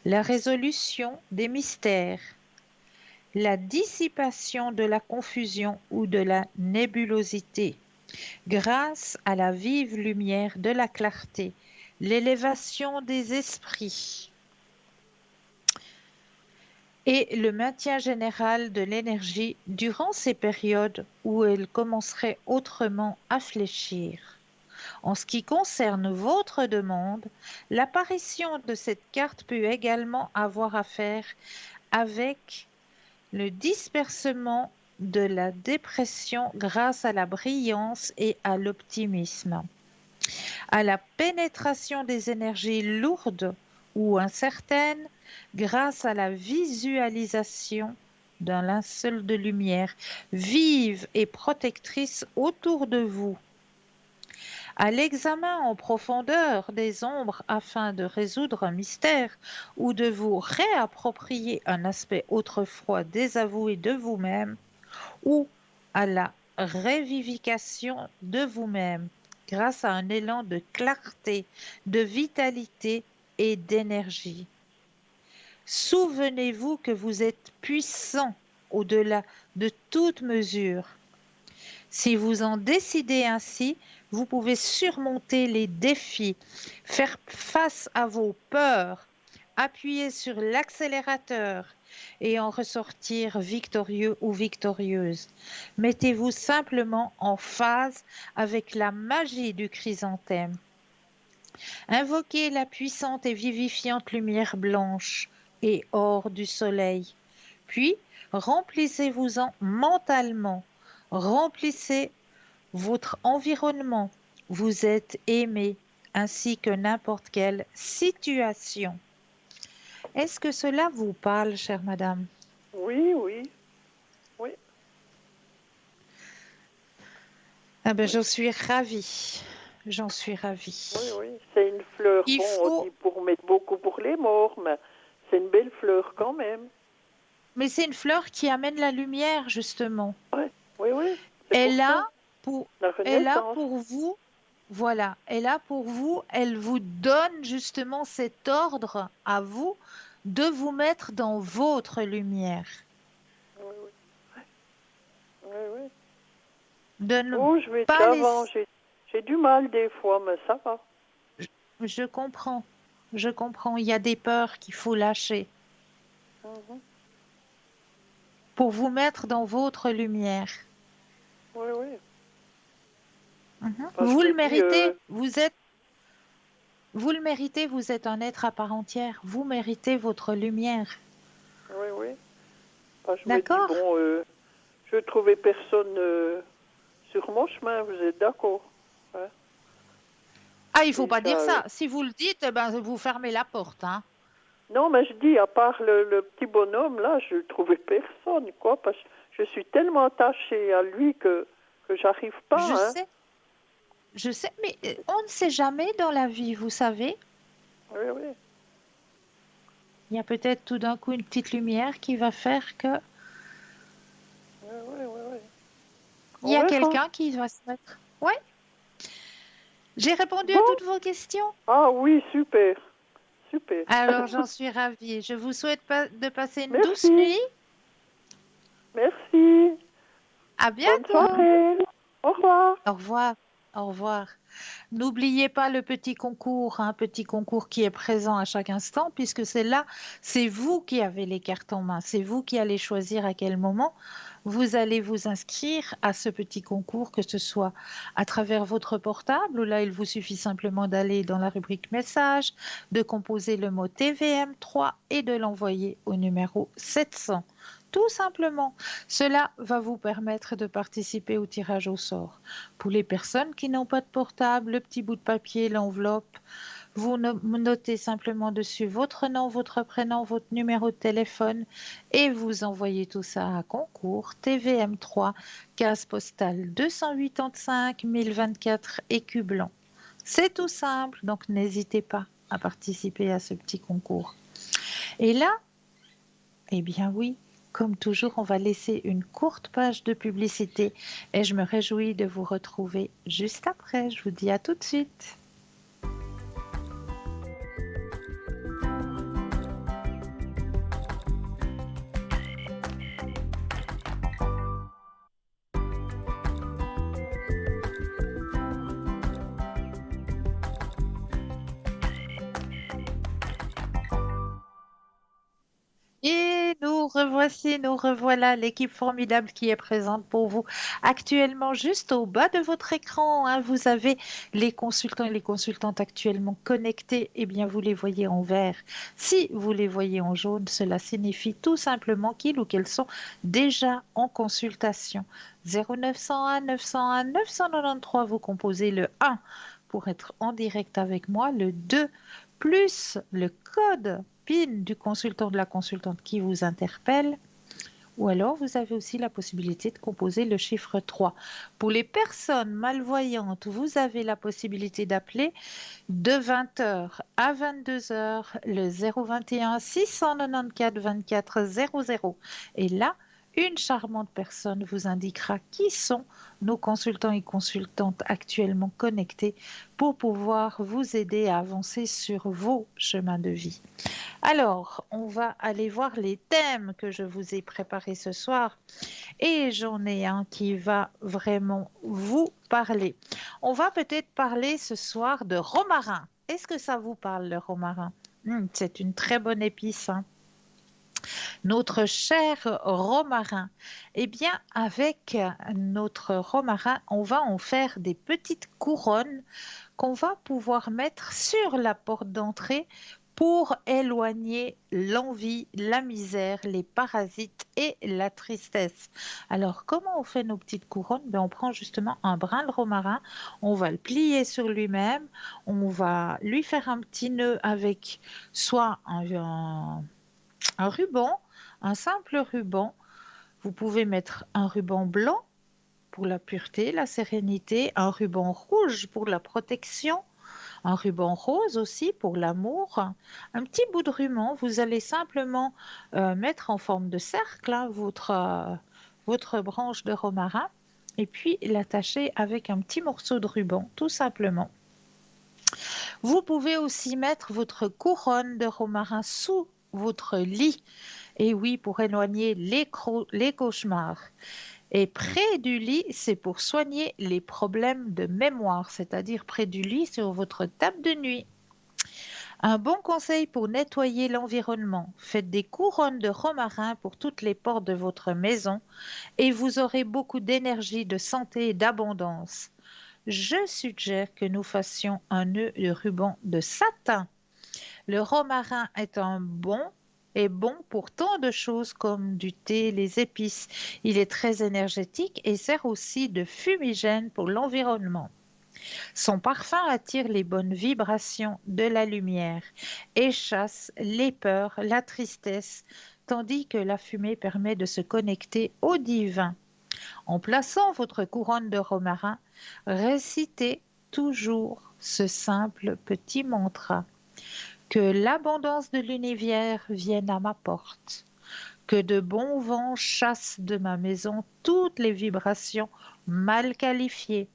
la résolution des mystères, la dissipation de la confusion ou de la nébulosité, grâce à la vive lumière de la clarté, l'élévation des esprits et le maintien général de l'énergie durant ces périodes où elle commencerait autrement à fléchir. En ce qui concerne votre demande, l'apparition de cette carte peut également avoir à faire avec le dispersement de la dépression grâce à la brillance et à l'optimisme, à la pénétration des énergies lourdes ou incertaines grâce à la visualisation d'un linceul de lumière vive et protectrice autour de vous, à l'examen en profondeur des ombres afin de résoudre un mystère ou de vous réapproprier un aspect autrefois désavoué de vous-même, ou à la révivification de vous-même grâce à un élan de clarté, de vitalité et d'énergie. Souvenez-vous que vous êtes puissant au-delà de toute mesure. Si vous en décidez ainsi, vous pouvez surmonter les défis, faire face à vos peurs, appuyer sur l'accélérateur et en ressortir victorieux ou victorieuse. Mettez-vous simplement en phase avec la magie du chrysanthème. Invoquez la puissante et vivifiante lumière blanche et or du soleil. Puis, remplissez-vous-en mentalement. Remplissez votre environnement. Vous êtes aimé ainsi que n'importe quelle situation. Est-ce que cela vous parle, chère madame? Oui, oui, oui, Ah ben, oui, j'en suis ravie. J'en suis ravie. oui, oui. C'est une fleur, Il bon, on faut, dit pour mettre beaucoup pour les morts, mais c'est une belle fleur quand même. mais c'est une fleur qui amène la lumière, justement. Oui, oui, oui, c'est pour Elle a ça. pour, La elle a renaissance. pour vous, voilà, elle a pour vous, elle vous donne justement cet ordre à vous de vous mettre dans votre lumière. Oui, oui, oui, oui. De ne Oh, je vais de pas l'avant. laisser, J'ai du mal des fois, mais ça va. je comprends, je comprends, il y a des peurs qu'il faut lâcher Mhm. pour vous mettre dans votre lumière. Oui, oui. Mhm. Enfin, Vous je le me dis, méritez, vous le méritez, vous êtes un être à part entière, vous méritez votre lumière. oui, oui. Enfin, je me dis, D'accord? bon, je trouvais personne sur mon chemin, vous êtes d'accord? Hein? Ah, il faut pas dire Déjà. ça. Si vous le dites, eh ben, vous fermez la porte, hein. Non, mais je dis, à part le petit bonhomme, là, je trouvais personne, quoi, parce que je suis tellement attachée à lui que j'arrive Je pas, hein. sais, je sais, mais on ne sait jamais dans la vie, vous savez. Oui, oui, Il y a peut-être tout d'un coup une petite lumière qui va faire que oui, oui, oui, oui. il On y a verra. quelqu'un qui va se mettre. Ouais, j'ai répondu à Bon, toutes vos questions. ah oui, super, super. Alors, j'en suis ravie. Je vous souhaite de passer une douce Merci, nuit. merci. À Bonne bientôt. soirée. Au revoir. Au revoir. Au revoir. N'oubliez pas le petit concours, un petit concours qui est présent à chaque instant, puisque c'est là, c'est vous qui avez les cartes en main, c'est vous qui allez choisir à quel moment vous allez vous inscrire à ce petit concours, que ce soit à travers votre portable, où là, il vous suffit simplement d'aller dans la rubrique message, de composer le mot TVM3 et de l'envoyer au numéro 700. Tout simplement, cela va vous permettre de participer au tirage au sort. Pour les personnes qui n'ont pas de portable, le petit bout de papier, l'enveloppe, vous notez simplement dessus votre nom, votre prénom, votre numéro de téléphone et vous envoyez tout ça à concours TVM3, case postale 285 1024 écu blanc. C'est tout simple, donc n'hésitez pas à participer à ce petit concours. Et là, eh bien oui, Comme toujours, on va laisser une courte page de publicité et je me réjouis de vous retrouver juste après. Je vous dis à tout de suite. Et nous revoici, nous revoilà, l'équipe formidable qui est présente pour vous. Actuellement, juste au bas de votre écran, hein, vous avez les consultants et les consultantes actuellement connectés. Eh bien, vous les voyez en vert. Si vous les voyez en jaune, cela signifie tout simplement qu'ils ou qu'elles sont déjà en consultation. 0901 901 993, vous composez le 1 pour être en direct avec moi, le 2 plus le code PIN du consultant de la consultante qui vous interpelle. Ou alors, vous avez aussi la possibilité de composer le chiffre 3. Pour les personnes malvoyantes, vous avez la possibilité d'appeler de 20h à 22h le 021 694 24 00. Et là, une charmante personne vous indiquera qui sont nos consultants et consultantes actuellement connectés pour pouvoir vous aider à avancer sur vos chemins de vie. Alors, on va aller voir les thèmes que je vous ai préparés ce soir et j'en ai un qui va vraiment vous parler. On va peut-être parler ce soir de romarin. Est-ce que ça vous parle, le romarin? C'est une très bonne épice, hein. Notre cher romarin. Eh bien, avec notre romarin, on va en faire des petites couronnes qu'on va pouvoir mettre sur la porte d'entrée pour éloigner l'envie, la misère, les parasites et la tristesse. Alors, comment on fait nos petites couronnes? Ben, on prend justement un brin de romarin, on va le plier sur lui-même, on va lui faire un petit nœud avec soit un ruban, un simple ruban. Vous pouvez mettre un ruban blanc pour la pureté, la sérénité, un ruban rouge pour la protection, un ruban rose aussi pour l'amour, un petit bout de ruban. Vous allez simplement mettre en forme de cercle, hein, votre branche de romarin et puis l'attacher avec un petit morceau de ruban, tout simplement. Vous pouvez aussi mettre votre couronne de romarin sous votre lit. Et oui, pour éloigner les cauchemars. Et près du lit, c'est pour soigner les problèmes de mémoire, c'est-à-dire près du lit sur votre table de nuit. Un bon conseil pour nettoyer l'environnement. Faites des couronnes de romarin pour toutes les portes de votre maison et vous aurez beaucoup d'énergie, de santé et d'abondance. Je suggère que nous fassions un nœud de ruban de satin. Le romarin est bon pour tant de choses comme du thé, les épices. Il est très énergétique et sert aussi de fumigène pour l'environnement. Son parfum attire les bonnes vibrations de la lumière et chasse les peurs, la tristesse, tandis que la fumée permet de se connecter au divin. En plaçant votre couronne de romarin, récitez toujours ce simple petit mantra. Que l'abondance de l'univers vienne à ma porte. Que de bons vents chassent de ma maison toutes les vibrations mal qualifiées.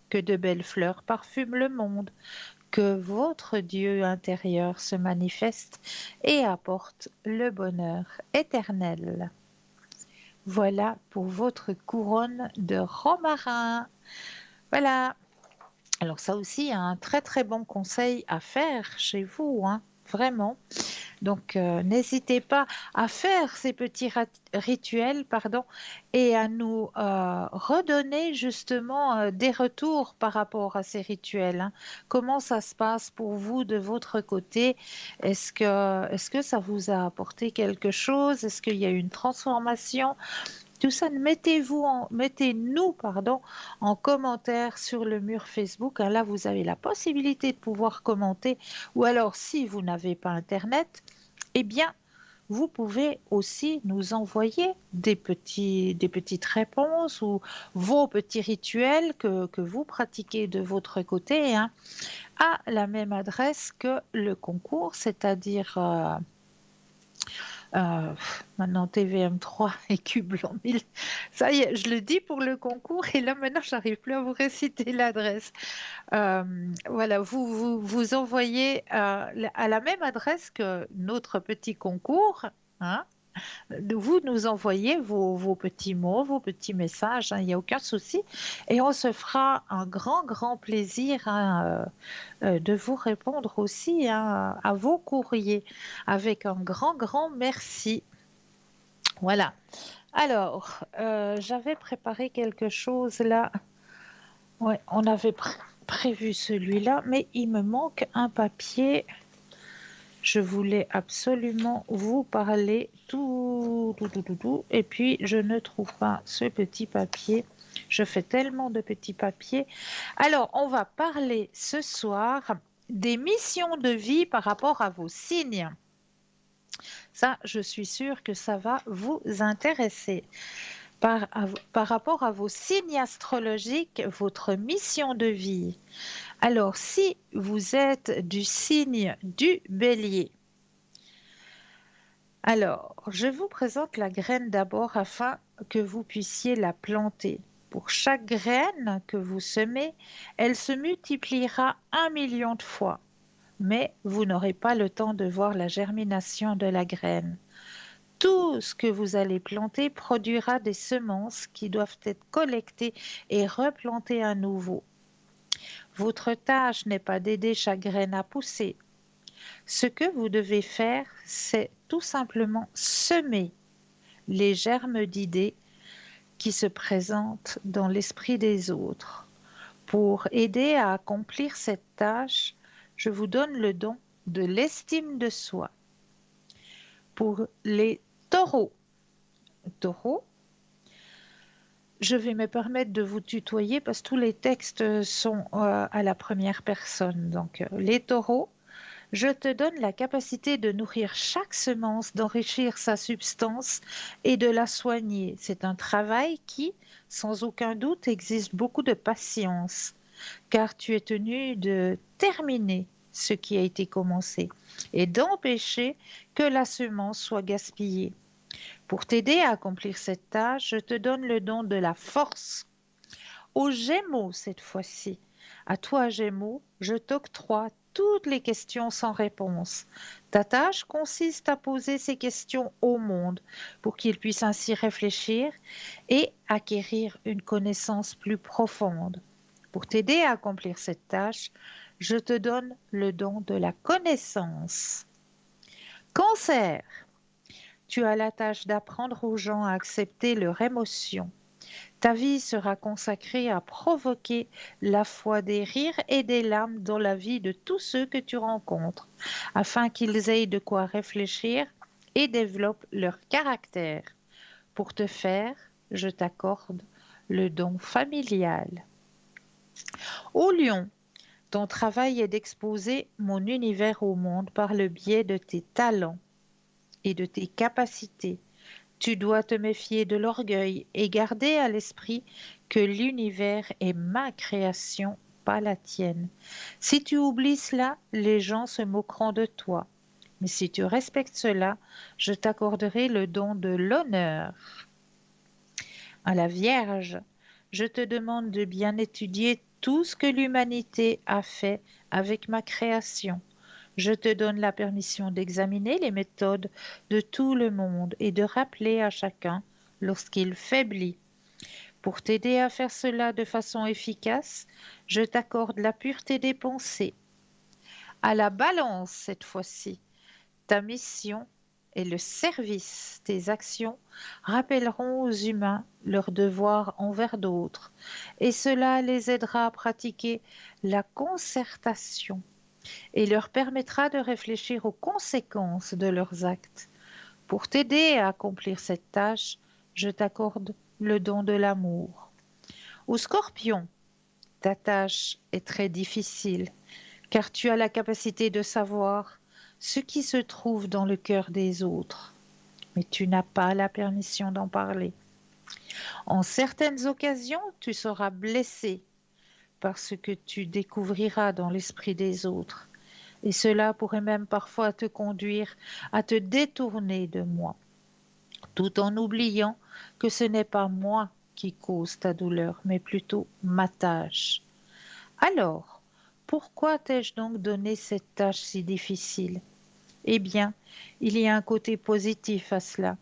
Que de belles fleurs parfument le monde. Que votre Dieu intérieur se manifeste et apporte le bonheur éternel. Voilà pour votre couronne de romarin. Voilà. Alors ça aussi, un très très bon conseil à faire chez vous, hein, vraiment. Donc n'hésitez pas à faire ces petits rituels, pardon, et à nous redonner justement des retours par rapport à ces rituels, hein. Comment ça se passe pour vous de votre côté? Est-ce que ça vous a apporté quelque chose? Est-ce qu'il y a eu une transformation? Tout ça, mettez-nous, pardon, en commentaire sur le mur Facebook, hein. Là, vous avez la possibilité de pouvoir commenter. Ou alors, si vous n'avez pas Internet, eh bien, vous pouvez aussi nous envoyer des petites réponses ou vos petits rituels que vous pratiquez de votre côté, hein, à la même adresse que le concours, c'est-à-dire Maintenant TVM3 et Cube l'an 1000. Ça y est, je le dis pour le concours et là maintenant j'arrive plus à vous réciter l'adresse. Voilà, vous envoyez à la même adresse que notre petit concours, hein. Vous nous envoyez vos petits mots, vos petits messages, hein, il n'y a aucun souci. Et on se fera un grand, grand plaisir, hein, de vous répondre aussi, hein, à vos courriers avec un grand, grand merci. Voilà. Alors, j'avais préparé quelque chose là. Ouais, on avait prévu celui-là, mais il me manque un papier. Je voulais absolument vous parler tout, et puis je ne trouve pas ce petit papier. Je fais tellement de petits papiers. Alors, on va parler ce soir des missions de vie par rapport à vos signes. Ça, je suis sûre que ça va vous intéresser. Par rapport à vos signes astrologiques, votre mission de vie. Alors, si vous êtes du signe du Bélier, alors, je vous présente la graine d'abord afin que vous puissiez la planter. Pour chaque graine que vous semez, elle se multipliera 1 million de fois, mais vous n'aurez pas le temps de voir la germination de la graine. Tout ce que vous allez planter produira des semences qui doivent être collectées et replantées à nouveau. Votre tâche n'est pas d'aider chaque graine à pousser. Ce que vous devez faire, c'est tout simplement semer les germes d'idées qui se présentent dans l'esprit des autres. Pour aider à accomplir cette tâche, je vous donne le don de l'estime de soi. Pour les taureaux, je vais me permettre de vous tutoyer parce que tous les textes sont à la première personne. Donc, les taureaux, je te donne la capacité de nourrir chaque semence, d'enrichir sa substance et de la soigner. C'est un travail qui, sans aucun doute, exige beaucoup de patience, car tu es tenu de terminer ce qui a été commencé et d'empêcher que la semence soit gaspillée. Pour t'aider à accomplir cette tâche, je te donne le don de la force. Aux Gémeaux cette fois-ci. À toi, Gémeaux, je t'octroie toutes les questions sans réponse. Ta tâche consiste à poser ces questions au monde pour qu'il puisse ainsi réfléchir et acquérir une connaissance plus profonde. Pour t'aider à accomplir cette tâche, je te donne le don de la connaissance. Cancer, tu as la tâche d'apprendre aux gens à accepter leurs émotions. Ta vie sera consacrée à provoquer la fois des rires et des larmes dans la vie de tous ceux que tu rencontres, afin qu'ils aient de quoi réfléchir et développent leur caractère. Pour te faire, je t'accorde le don familial. Au lion, ton travail est d'exposer mon univers au monde par le biais de tes talents et de tes capacités. Tu dois te méfier de l'orgueil et garder à l'esprit que l'univers est ma création, pas la tienne. Si tu oublies cela, les gens se moqueront de toi. Mais si tu respectes cela, je t'accorderai le don de l'honneur. À la Vierge, je te demande de bien étudier tout ce que l'humanité a fait avec ma création. Je te donne la permission d'examiner les méthodes de tout le monde et de rappeler à chacun lorsqu'il faiblit. Pour t'aider à faire cela de façon efficace, je t'accorde la pureté des pensées. À la Balance cette fois-ci, ta mission et le service, tes actions rappelleront aux humains leurs devoirs envers d'autres, et cela les aidera à pratiquer la concertation et leur permettra de réfléchir aux conséquences de leurs actes. Pour t'aider à accomplir cette tâche, je t'accorde le don de l'amour. Au Scorpion, ta tâche est très difficile, car tu as la capacité de savoir ce qui se trouve dans le cœur des autres, mais tu n'as pas la permission d'en parler. En certaines occasions, tu seras blessé par ce que tu découvriras dans l'esprit des autres, Et cela pourrait même parfois te conduire à te détourner de moi, tout en oubliant que ce n'est pas moi qui cause ta douleur, mais plutôt ma tâche. Alors, pourquoi t'ai-je donc donné cette tâche si difficile? Eh bien, il y a un côté positif à cela.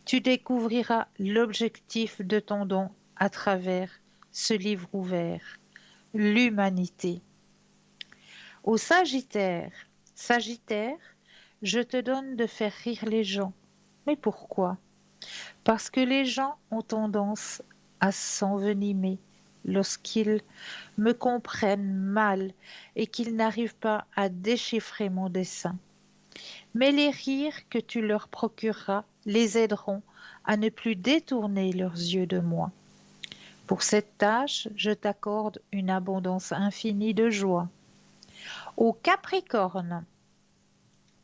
Tu découvriras l'objectif de ton don à travers ce livre ouvert, l'humanité. Au Sagittaire, Sagittaire, je te donne de faire rire les gens. Mais pourquoi? Parce que les gens ont tendance à s'envenimer lorsqu'ils me comprennent mal et qu'ils n'arrivent pas à déchiffrer mon dessein. Mais les rires que tu leur procureras les aideront à ne plus détourner leurs yeux de moi. Pour cette tâche, je t'accorde une abondance infinie de joie. Au Capricorne,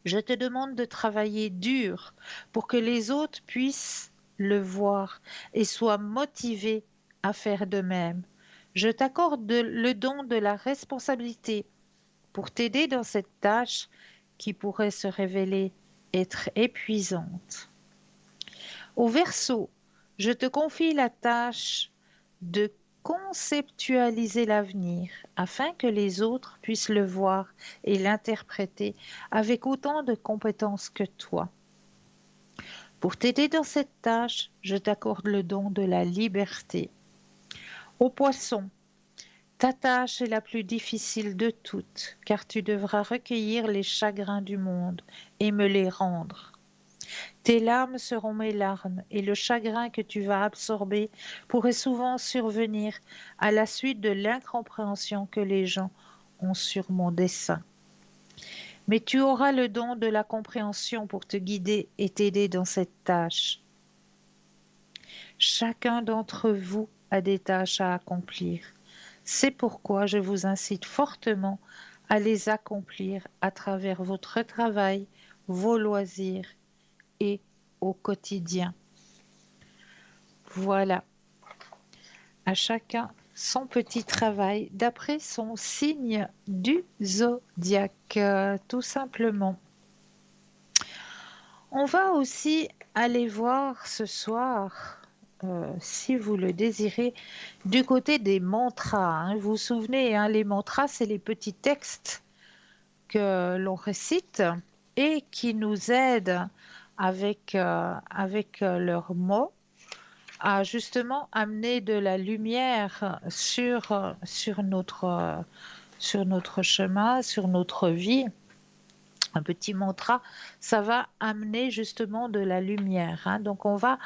je te demande de travailler dur pour que les autres puissent le voir et soient motivés à faire de même. Je t'accorde le don de la responsabilité pour t'aider dans cette tâche qui pourrait se révéler être épuisante. Au Verseau, je te confie la tâche de conceptualiser l'avenir afin que les autres puissent le voir et l'interpréter avec autant de compétences que toi. Pour t'aider dans cette tâche, je t'accorde le don de la liberté. Au Poisson, ta tâche est la plus difficile de toutes, car tu devras recueillir les chagrins du monde et me les rendre. Tes larmes seront mes larmes, et le chagrin que tu vas absorber pourrait souvent survenir à la suite de l'incompréhension que les gens ont sur mon dessein. Mais tu auras le don de la compréhension pour te guider et t'aider dans cette tâche. Chacun d'entre vous a des tâches à accomplir. C'est pourquoi je vous incite fortement à les accomplir à travers votre travail, vos loisirs et au quotidien. Voilà, à chacun son petit travail d'après son signe du zodiaque, tout simplement. On va aussi aller voir ce soir, si vous le désirez, du côté des mantras, hein. Vous vous souvenez, hein, les mantras, c'est les petits textes que l'on récite et qui nous aident avec leurs mots à justement amener de la lumière sur notre chemin, sur notre vie. Un petit mantra, ça va amener justement de la lumière, hein. Donc on va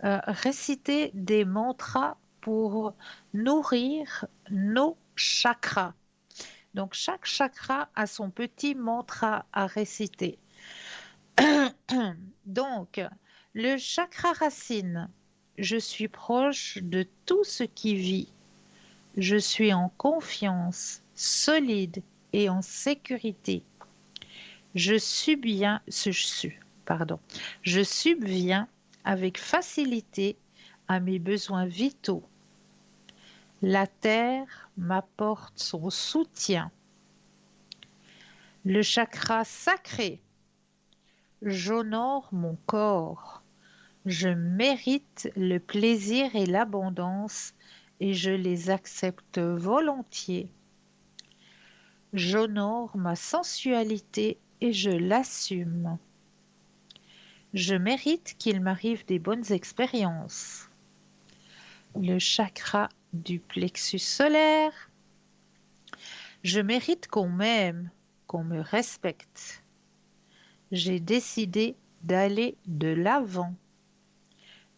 réciter des mantras pour nourrir nos chakras. Donc chaque chakra a son petit mantra à réciter. Donc, le chakra racine, je suis proche de tout ce qui vit. Je suis en confiance, solide et en sécurité. Je subviens, je subviens avec facilité à mes besoins vitaux. La terre m'apporte son soutien. Le chakra sacré, j'honore mon corps. Je mérite le plaisir et l'abondance et je les accepte volontiers. J'honore ma sensualité et je l'assume. Je mérite qu'il m'arrive des bonnes expériences. Le chakra du plexus solaire. Je mérite qu'on m'aime, qu'on me respecte. J'ai décidé d'aller de l'avant.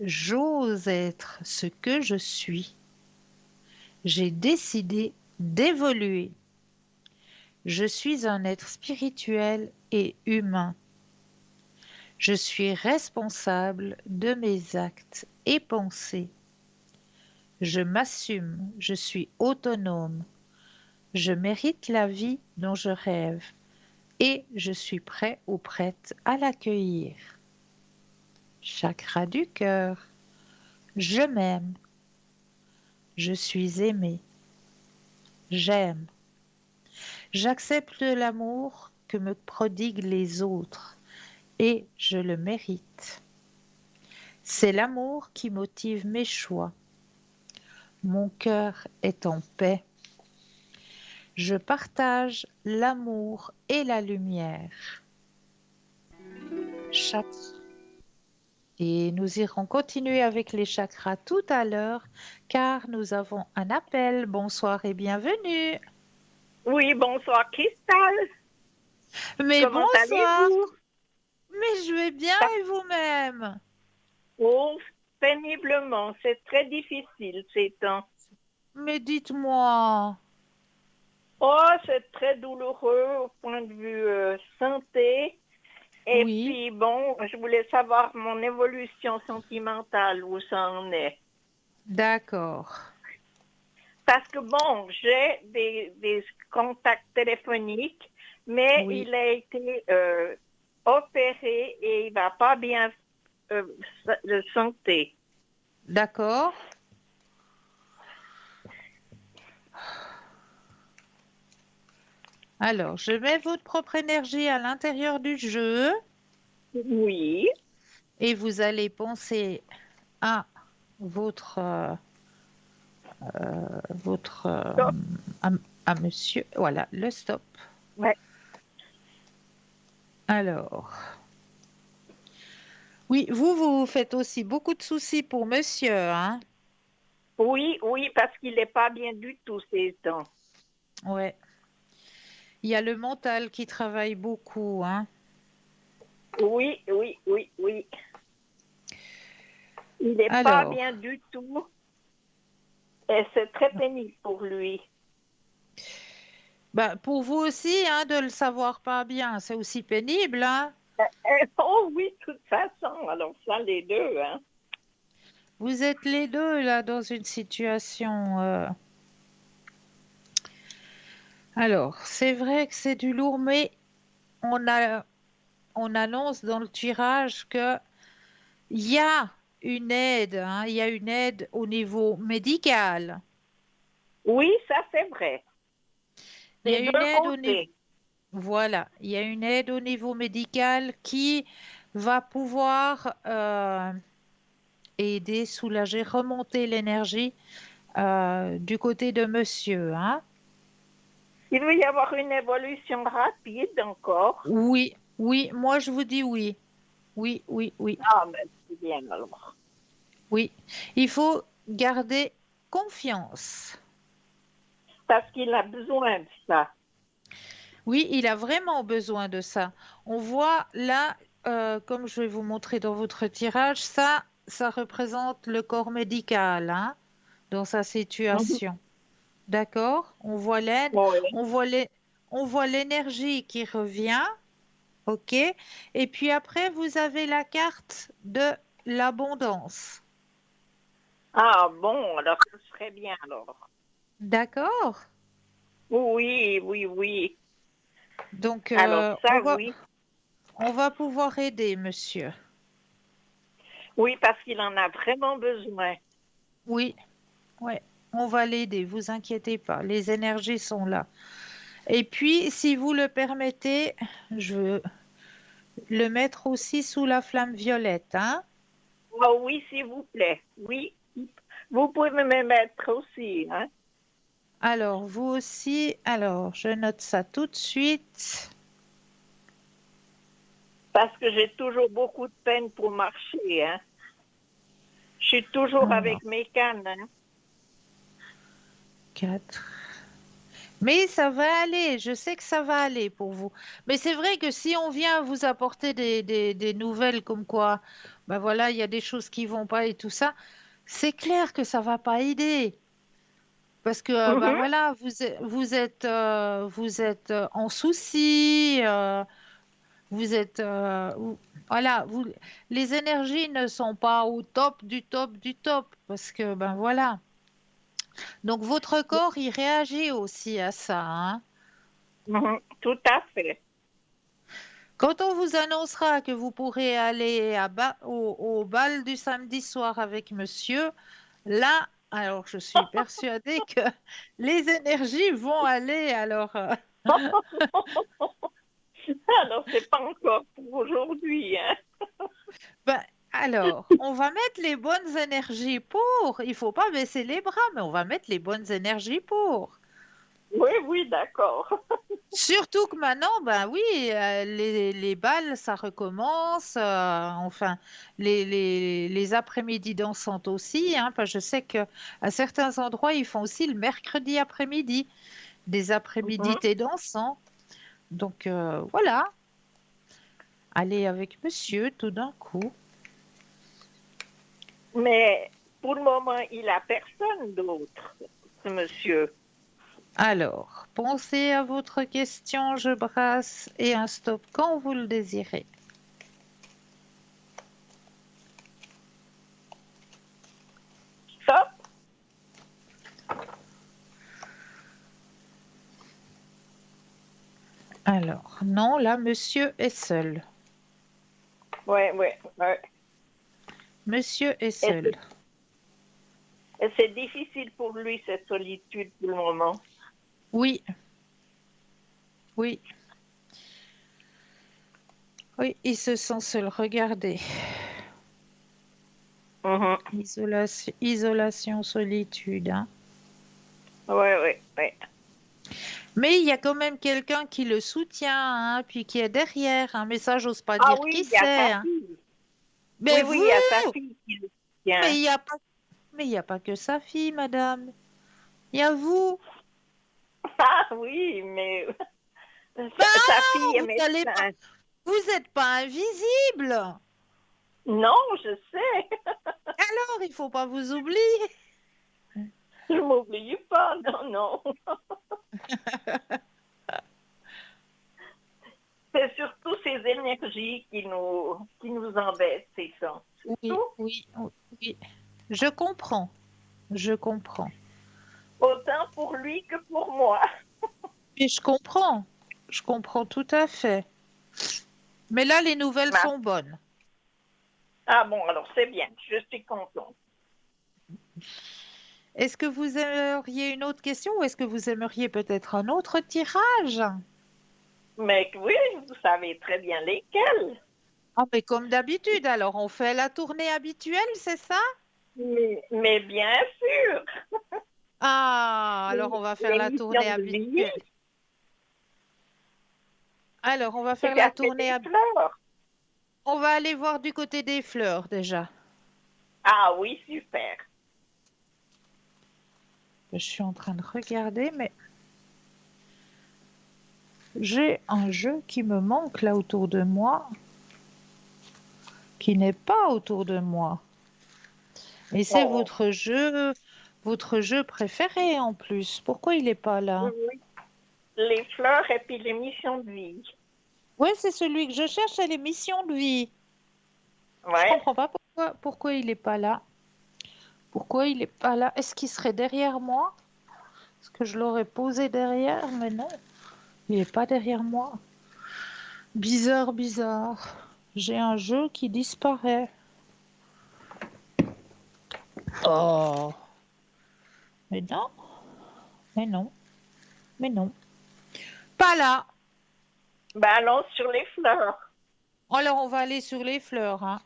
J'ose être ce que je suis. J'ai décidé d'évoluer. Je suis un être spirituel et humain. Je suis responsable de mes actes et pensées. Je m'assume, je suis autonome. Je mérite la vie dont je rêve et je suis prêt ou prête à l'accueillir. Chakra du cœur. Je m'aime. Je suis aimé. J'aime. J'accepte l'amour que me prodiguent les autres, et je le mérite. C'est l'amour qui motive mes choix. Mon cœur est en paix. Je partage l'amour et la lumière. Chaque Et nous irons continuer avec les chakras tout à l'heure, car nous avons un appel. Bonsoir et bienvenue. Oui, bonsoir Cristal. Mais Comment bonsoir, allez-vous? mais je vais bien Ça- et vous-même? Oh, péniblement, c'est très difficile ces temps. Mais dites-moi. Oh, c'est très douloureux au point de vue santé. Et Oui, puis, bon, je voulais savoir mon évolution sentimentale, où ça en est. d'accord. Parce que, bon, j'ai des contacts téléphoniques, mais Oui, il a été opéré et il va pas bien de santé. d'accord. Alors, je mets votre propre énergie à l'intérieur du jeu Oui. et vous allez penser à votre, votre, à, à monsieur. Voilà, le stop. Ouais. Alors, oui, vous faites aussi beaucoup de soucis pour monsieur, hein? Oui, oui, parce qu'il n'est pas bien du tout ces temps. Ouais. Il y a le mental qui travaille beaucoup, hein? Oui, oui, oui, oui. Il n'est pas Alors, bien du tout et c'est très pénible pour lui. bah, pour vous aussi, hein, de le savoir pas bien, c'est aussi pénible, hein? Oh oui, de toute façon, alors ça, les deux, hein. Vous êtes les deux là dans une situation. Alors, c'est vrai que c'est du lourd, mais on a, on annonce dans le tirage que il y a une aide, hein, il y a une aide au niveau médical. Oui, ça c'est vrai. Il y Des a une deux aide au niveau, côtés. voilà, il y a une aide au niveau médical qui va pouvoir aider, soulager, remonter l'énergie du côté de monsieur, hein. Il va y avoir une évolution rapide encore. Oui, oui, moi je vous dis oui. Oui, oui, oui, Ah, mais c'est bien alors. oui. Il faut garder confiance. Parce qu'il a besoin de ça. Oui, il a vraiment besoin de ça. On voit là, comme je vais vous montrer dans votre tirage, ça représente le corps médical, hein, dans sa Mhm. situation. D'accord? On voit l'aide, Oui. on voit on voit l'énergie qui revient, ok? Et puis après, vous avez la carte de l'abondance. Ah bon, alors ce serait bien alors. D'accord? Oui, oui, oui. Donc, Alors ça, oui. on va pouvoir aider monsieur. Oui, parce qu'il en a vraiment besoin. Oui, ouais, on va l'aider, vous inquiétez pas, les énergies sont là. Et puis, si vous le permettez, je veux le mettre aussi sous la flamme violette, hein? Oh oui, s'il vous plaît. Oui. Vous pouvez me mettre aussi, hein? Alors, vous aussi, alors, je note ça tout de suite. Parce que j'ai toujours beaucoup de peine pour marcher, hein? Je suis toujours Alors, avec mes cannes, hein? 4. Mais ça va aller, je sais que ça va aller pour vous. Mais c'est vrai que si on vient vous apporter des nouvelles comme quoi, ben voilà, il y a des choses qui vont pas et tout ça, c'est clair que ça va pas aider. Parce que ben Mhm. voilà, vous êtes en souci, vous êtes voilà, les énergies ne sont pas au top du top du top parce que ben voilà. Donc votre corps il réagit aussi à ça, hein. Mhm. Tout à fait. Quand on vous annoncera que vous pourrez aller au bal du samedi soir avec monsieur, là, alors je suis persuadée que les énergies vont aller alors. Alors, c'est pas encore pour aujourd'hui, hein. Ben, alors, on va mettre les bonnes énergies pour. Il faut pas baisser les bras, mais on va mettre les bonnes énergies pour. Oui, oui, d'accord. Surtout que maintenant, ben oui, les balles, ça recommence. Enfin, les après-midi dansantes aussi, hein, parce que je sais que à certains endroits, ils font aussi le mercredi après-midi, des après-midi Mhm. thé dansant. Donc voilà, allez avec monsieur tout d'un coup. Mais pour le moment, il a personne d'autre, ce monsieur. Alors, pensez à votre question, je brasse et un stop quand vous le désirez. Stop. Alors, non, là, monsieur est seul. Oui, oui, oui. Monsieur est Et seul. c'est difficile pour lui, cette solitude, pour le moment. Oui, oui, oui, il se sent seul. Regardez. Mhm. Isolation, isolation, solitude, hein. Oui, oui, oui. Mais il y a quand même quelqu'un qui le soutient, hein, puis qui est derrière. Un message, j'ose pas Ah dire oui, qui il y a c'est, sa hein. fille. Oui, Mais oui, vous, il y a sa fille qui le mais tient. il n'y a pas, mais il y a pas que sa fille, madame. Il y a vous. Ah oui, mais Bah, sa fille est vous allez pas, médecin. vous n'êtes pas invisible. Non, je sais. Alors, il faut pas vous oublier. Je m'oublie pas, non, non. C'est surtout ces énergies qui nous embêtent, c'est ça. C'est Oui, tout. oui, oui. Je comprends, je comprends. Autant pour lui que pour moi. Et je comprends tout à fait. Mais là, les nouvelles Ma- sont bonnes. Ah bon, alors c'est bien, je suis contente. Est-ce que vous aimeriez une autre question ou est-ce que vous aimeriez peut-être un autre tirage? Mais oui, vous savez très bien lesquels. Ah, mais comme d'habitude, alors on fait la tournée habituelle, c'est ça? Mais bien sûr, Ah, alors on va faire la l'émission tournée de vie, habituelle. Alors, on va c'est faire la café tournée. des fleurs. On va aller voir du côté des fleurs déjà. Ah oui, super. Je suis en train de regarder, mais j'ai un jeu qui me manque là autour de moi, qui n'est pas autour de moi. Et c'est Oh, votre jeu préféré en plus. Pourquoi il n'est pas là? oui, les fleurs et puis l'émission de vie. Oui, c'est celui que je cherche, c'est l'émission de vie. Je Ouais. comprends pas pourquoi il n'est pas là. Pourquoi il n'est pas là? Est-ce qu'il serait derrière moi? Est-ce que je l'aurais posé derrière? Mais non, il n'est pas derrière moi. Bizarre, bizarre. J'ai un jeu qui disparaît. Oh, mais non, mais non, mais non. Pas là. Ben allons sur les fleurs. Alors on va aller sur les fleurs, hein.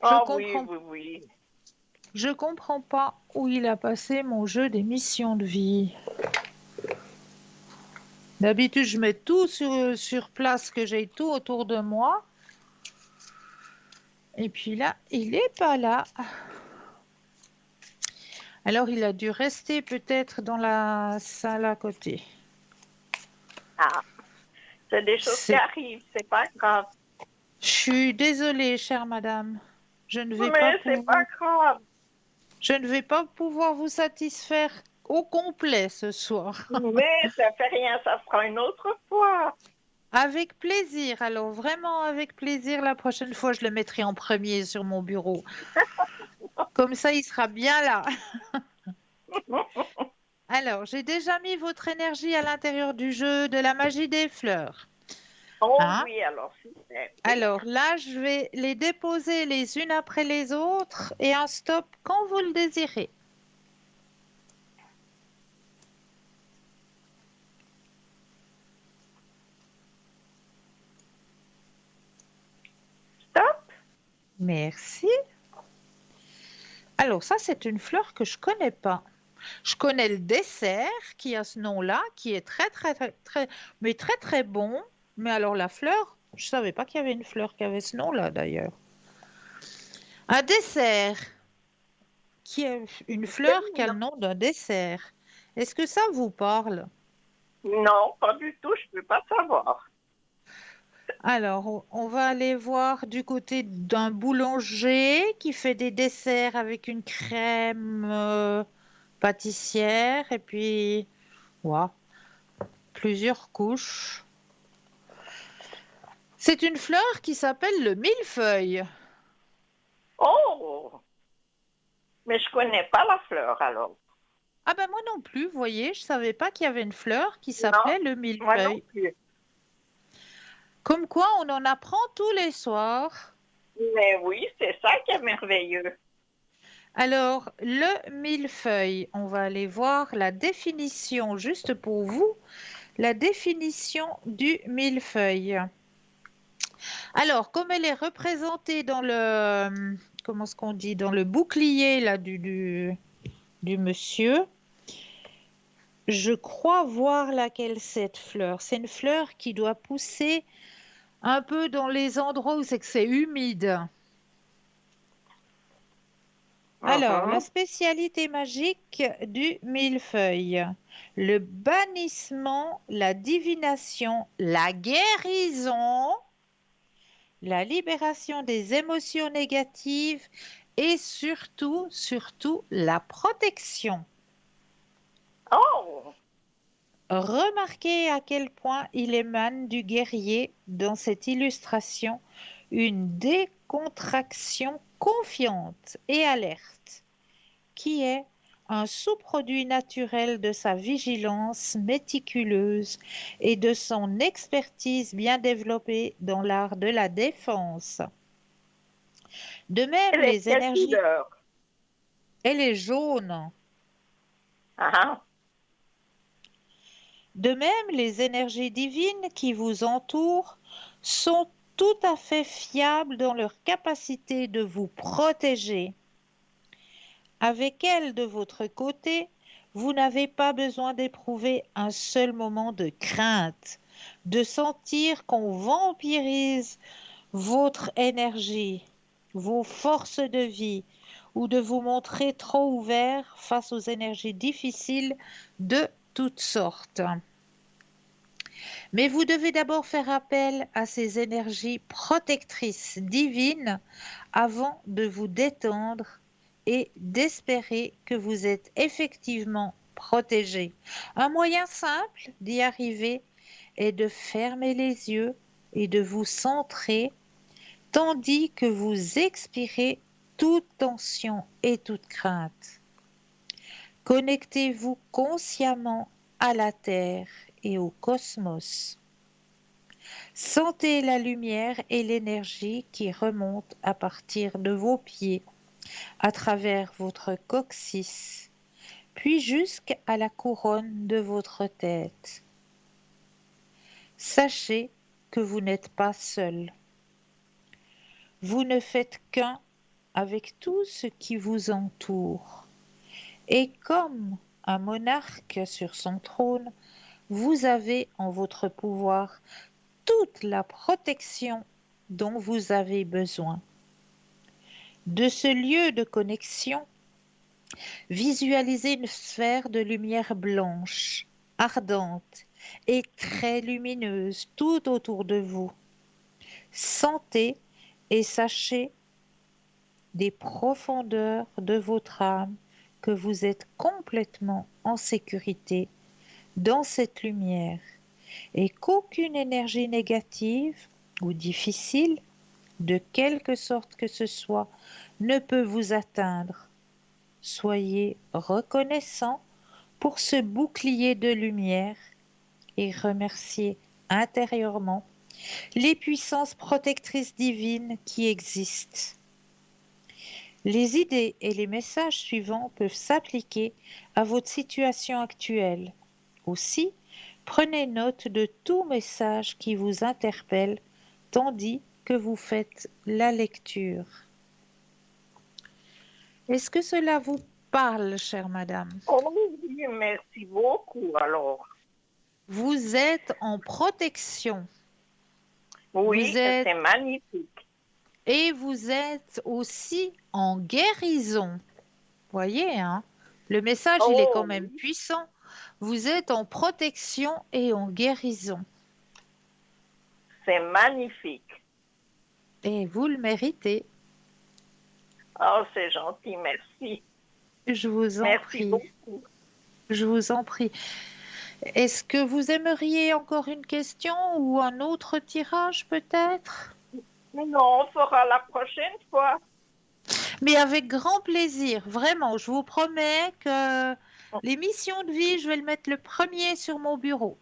Je Ah oui, comprends, oui, oui. je comprends pas où il a passé mon jeu des missions de vie. D'habitude, je mets tout sur place, que j'ai tout autour de moi. Et puis là, il est pas là. Alors il a dû rester peut-être dans la salle à côté. Ah, c'est des choses qui C'est arrivent, c'est pas grave. Je suis désolée, chère madame. Je ne vais pas Mais c'est pas pouvoir, grave. je ne vais pas pouvoir vous satisfaire au complet ce soir. Mais ça fait rien, ça sera une autre fois. Avec plaisir. Alors vraiment avec plaisir. La prochaine fois, je le mettrai en premier sur mon bureau. Comme ça, il sera bien là. Alors, j'ai déjà mis votre énergie à l'intérieur du jeu de la magie des fleurs. Oh Hein? oui, alors super. Oui. Alors là, je vais les déposer les unes après les autres et un stop quand vous le désirez. Merci. Alors ça, c'est une fleur que je connais pas. Je connais le dessert qui a ce nom-là, qui est mais très très bon. Mais alors la fleur, je savais pas qu'il y avait une fleur qui avait ce nom-là d'ailleurs. Un dessert qui est une fleur qui a le nom d'un dessert. Est-ce que ça vous parle? Non, pas du tout, je ne peux pas savoir. Alors, on va aller voir du côté d'un boulanger qui fait des desserts avec une crème pâtissière et puis, ouah, plusieurs couches. C'est une fleur qui s'appelle le millefeuille. Oh, mais je connais pas la fleur alors. Ah ben moi non plus, vous voyez, je savais pas qu'il y avait une fleur qui Non, s'appelait le moi non millefeuille. plus. Comme quoi, on en apprend tous les soirs. Mais oui, c'est ça qui est merveilleux. Alors, le millefeuille, on va aller voir la définition juste pour vous. La définition du millefeuille. Alors, comme elle est représentée dans le, comment est-ce qu'on dit, dans le bouclier là du monsieur, je crois voir laquelle cette fleur. C'est une fleur qui doit pousser un peu dans les endroits où c'est que c'est humide. Alors, la Mhm. spécialité magique du millefeuille. Le bannissement, la divination, la guérison, la libération des émotions négatives et surtout, la protection. Oh, Remarquez à quel point il émane du guerrier dans cette illustration, une décontraction confiante et alerte, qui est un sous-produit naturel de sa vigilance méticuleuse et de son expertise bien développée dans l'art de la défense. De même, elle est les quelle énergies, couleur? elle est jaune. Ah, De même, les énergies divines qui vous entourent sont tout à fait fiables dans leur capacité de vous protéger. Avec elles de votre côté, vous n'avez pas besoin d'éprouver un seul moment de crainte, de sentir qu'on vampirise votre énergie, vos forces de vie, ou de vous montrer trop ouvert face aux énergies difficiles de toutes sortes. Mais vous devez d'abord faire appel à ces énergies protectrices divines avant de vous détendre et d'espérer que vous êtes effectivement protégé. Un moyen simple d'y arriver est de fermer les yeux et de vous centrer tandis que vous expirez toute tension et toute crainte. Connectez-vous consciemment à la Terre et au cosmos. Sentez la lumière et l'énergie qui remontent à partir de vos pieds, à travers votre coccyx, puis jusqu'à la couronne de votre tête. Sachez que vous n'êtes pas seul. Vous ne faites qu'un avec tout ce qui vous entoure. Et comme un monarque sur son trône, vous avez en votre pouvoir toute la protection dont vous avez besoin. De ce lieu de connexion, visualisez une sphère de lumière blanche, ardente et très lumineuse tout autour de vous. Sentez et sachez des profondeurs de votre âme que vous êtes complètement en sécurité dans cette lumière et qu'aucune énergie négative ou difficile, de quelque sorte que ce soit, ne peut vous atteindre. Soyez reconnaissant pour ce bouclier de lumière et remerciez intérieurement les puissances protectrices divines qui existent. Les idées et les messages suivants peuvent s'appliquer à votre situation actuelle. Aussi, prenez note de tout message qui vous interpelle tandis que vous faites la lecture. Est-ce que cela vous parle, chère madame? Oh oui, merci beaucoup alors. Vous êtes en protection. Vous Oui, êtes c'est magnifique. et vous êtes aussi en guérison. Voyez, hein? Le message, il est quand Oh même oui, puissant. Vous êtes en protection et en guérison. c'est magnifique. Et vous le méritez. Oh, c'est gentil, merci. Je vous en Merci prie. beaucoup. Je vous en prie. Est-ce que vous aimeriez encore une question ou un autre tirage peut-être? Non, on fera la prochaine fois. Mais avec grand plaisir, vraiment. Je vous promets que l'émission de vie, je vais le mettre le premier sur mon bureau.